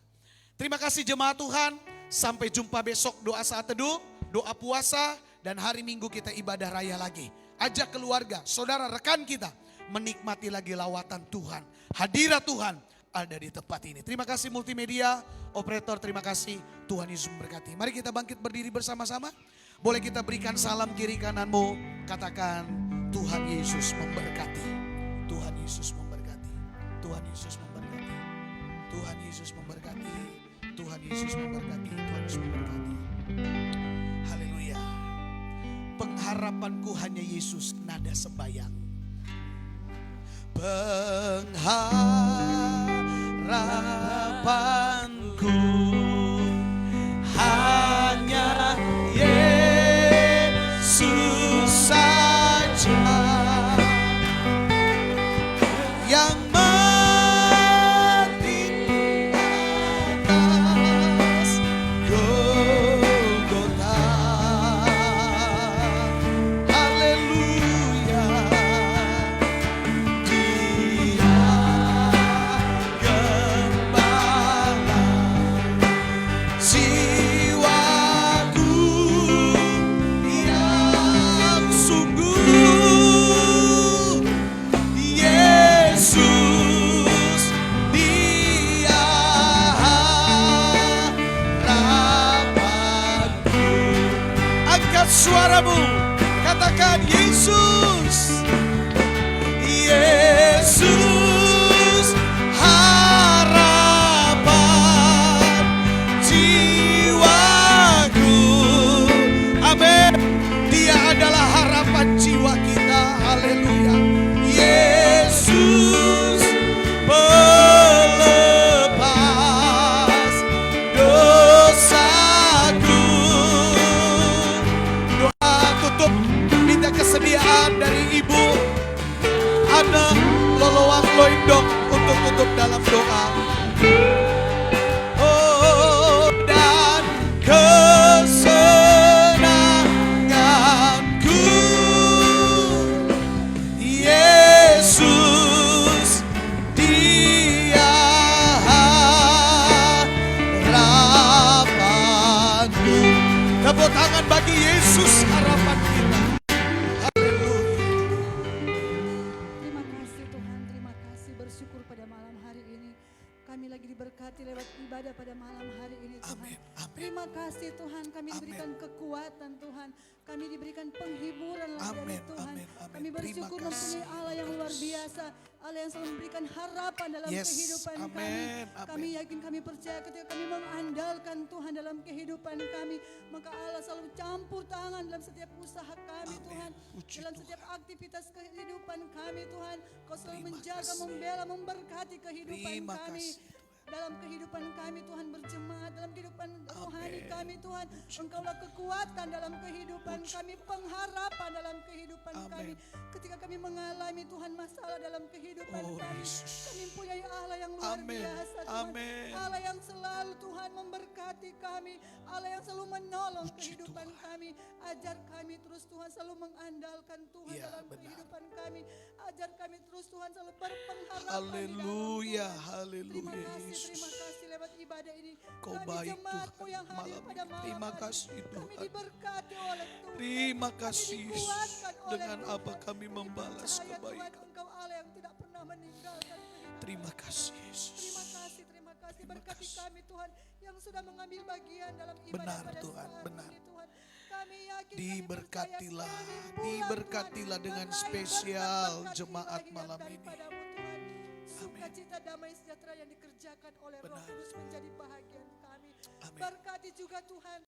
Terima kasih jemaat Tuhan, sampai jumpa besok doa saat teduh, doa puasa, dan hari Minggu kita ibadah raya lagi. Ajak keluarga, saudara, rekan kita menikmati lagi lawatan Tuhan. Hadirat Tuhan ada di tempat ini. Terima kasih multimedia, operator, terima kasih. Tuhan Yesus memberkati. Mari kita bangkit berdiri bersama-sama. Boleh kita berikan salam kiri kananmu, katakan Tuhan Yesus memberkati. Tuhan Yesus memberkati. Tuhan Yesus memberkati. Tuhan Yesus memberkati. Tuhan Yesus memberkati. Tuhan Yesus memberkati. Haleluya. Pengharapanku hanya Yesus, nada sembayang. Pengharapanku hanya Yesus saja. Yang mati di atas Golgota. Haleluya. Dia gembala jiwaku yang sungguh. Yesus, Dia harapanku. Angkat suaramu, katakan Yesus. Yesus, harapan jiwaku. Amin. Dia adalah harapan jiwa kita. Haleluya. Yesus pelepas dosaku. Doa tutup, minta kesediaan dari Ibu Ana Lolowang Loindong untuk tutup dalam doa. Oh, dan kesenanganku Yesus, Dia harapanku. Tepuk tangan bagi Yesus harapan kita. Haleluya. Terima kasih Tuhan, terima kasih, bersyukur pada malam hari ini. Kami lagi diberkati lewat ibadah pada malam hari ini Tuhan. Amin, amin. Terima kasih Tuhan, kami diberikan kekuatan Tuhan. Kami diberikan penghiburan lagi dari Amin, Tuhan. amin, amin. Kami bersyukur Terima kasih. mempunyai Allah yang luar biasa. Allah yang selalu memberikan harapan dalam Yes, kehidupan kami. amin, Kami amin. yakin, kami percaya ketika kami mengandalkan Tuhan dalam kehidupan kami. Maka Allah selalu campur tangan dalam setiap usaha kami Amin. Tuhan. Puji Dalam Tuhan. setiap aktivitas kehidupan kami Tuhan. Kau selalu Terima menjaga, kasih. membela, memberkati kehidupan Terima kami. kasih, Dalam kehidupan kami Tuhan berjemaat, dalam kehidupan rohani Amin. kami Tuhan, Engkaulah kekuatan dalam kehidupan kami, pengharapan dalam kehidupan kami. Amin. Ketika kami mengalami Tuhan masalah dalam kehidupan Oh, kami, Yesus. kami mempunyai Allah yang luar Amin. biasa Tuhan. Amin. Allah yang selalu Tuhan memberkati kami, Allah yang selalu menolong Puji kehidupan Tuhan. kami. Ajar kami terus Tuhan selalu mengandalkan Tuhan Ya, dalam benar. kehidupan kami. Ajar kami terus Tuhan selalu berpengharapan di dalam Haleluya, Tuhan. haleluya Terima Yesus. kasih lewat ibadah ini. Kau Kami baik jemaatmu Tuhan yang hadir malam pada ini. malam Terima hari. kasih Kami Tuhan. diberkati oleh Tuhan. Terima Kami kasih Yesus. dikuatkan oleh Dengan Tuhan. apa kami Kami membalas percaya Tuhan, kebaikan. Engkau Allah yang tidak pernah meninggalkan kehidupan. Terima kasih Yesus. Terima kasih, terima kasih. Terima Berkati kasih. kami Tuhan yang sudah mengambil bagian dalam ibadah Benar, pada Tuhan, saat benar. ini Tuhan. Kami yakin, Diberkatilah, kami percaya kami pulang, diberkatilah Tuhan, dengan meraih spesial berkat-berkat jemaat ilahi malam yang ini. daripadamu, Tuhan. Sukacita damai sejahtera yang dikerjakan oleh Roh Benar. Kudus menjadi bahagian kami. Amin. Berkati juga Tuhan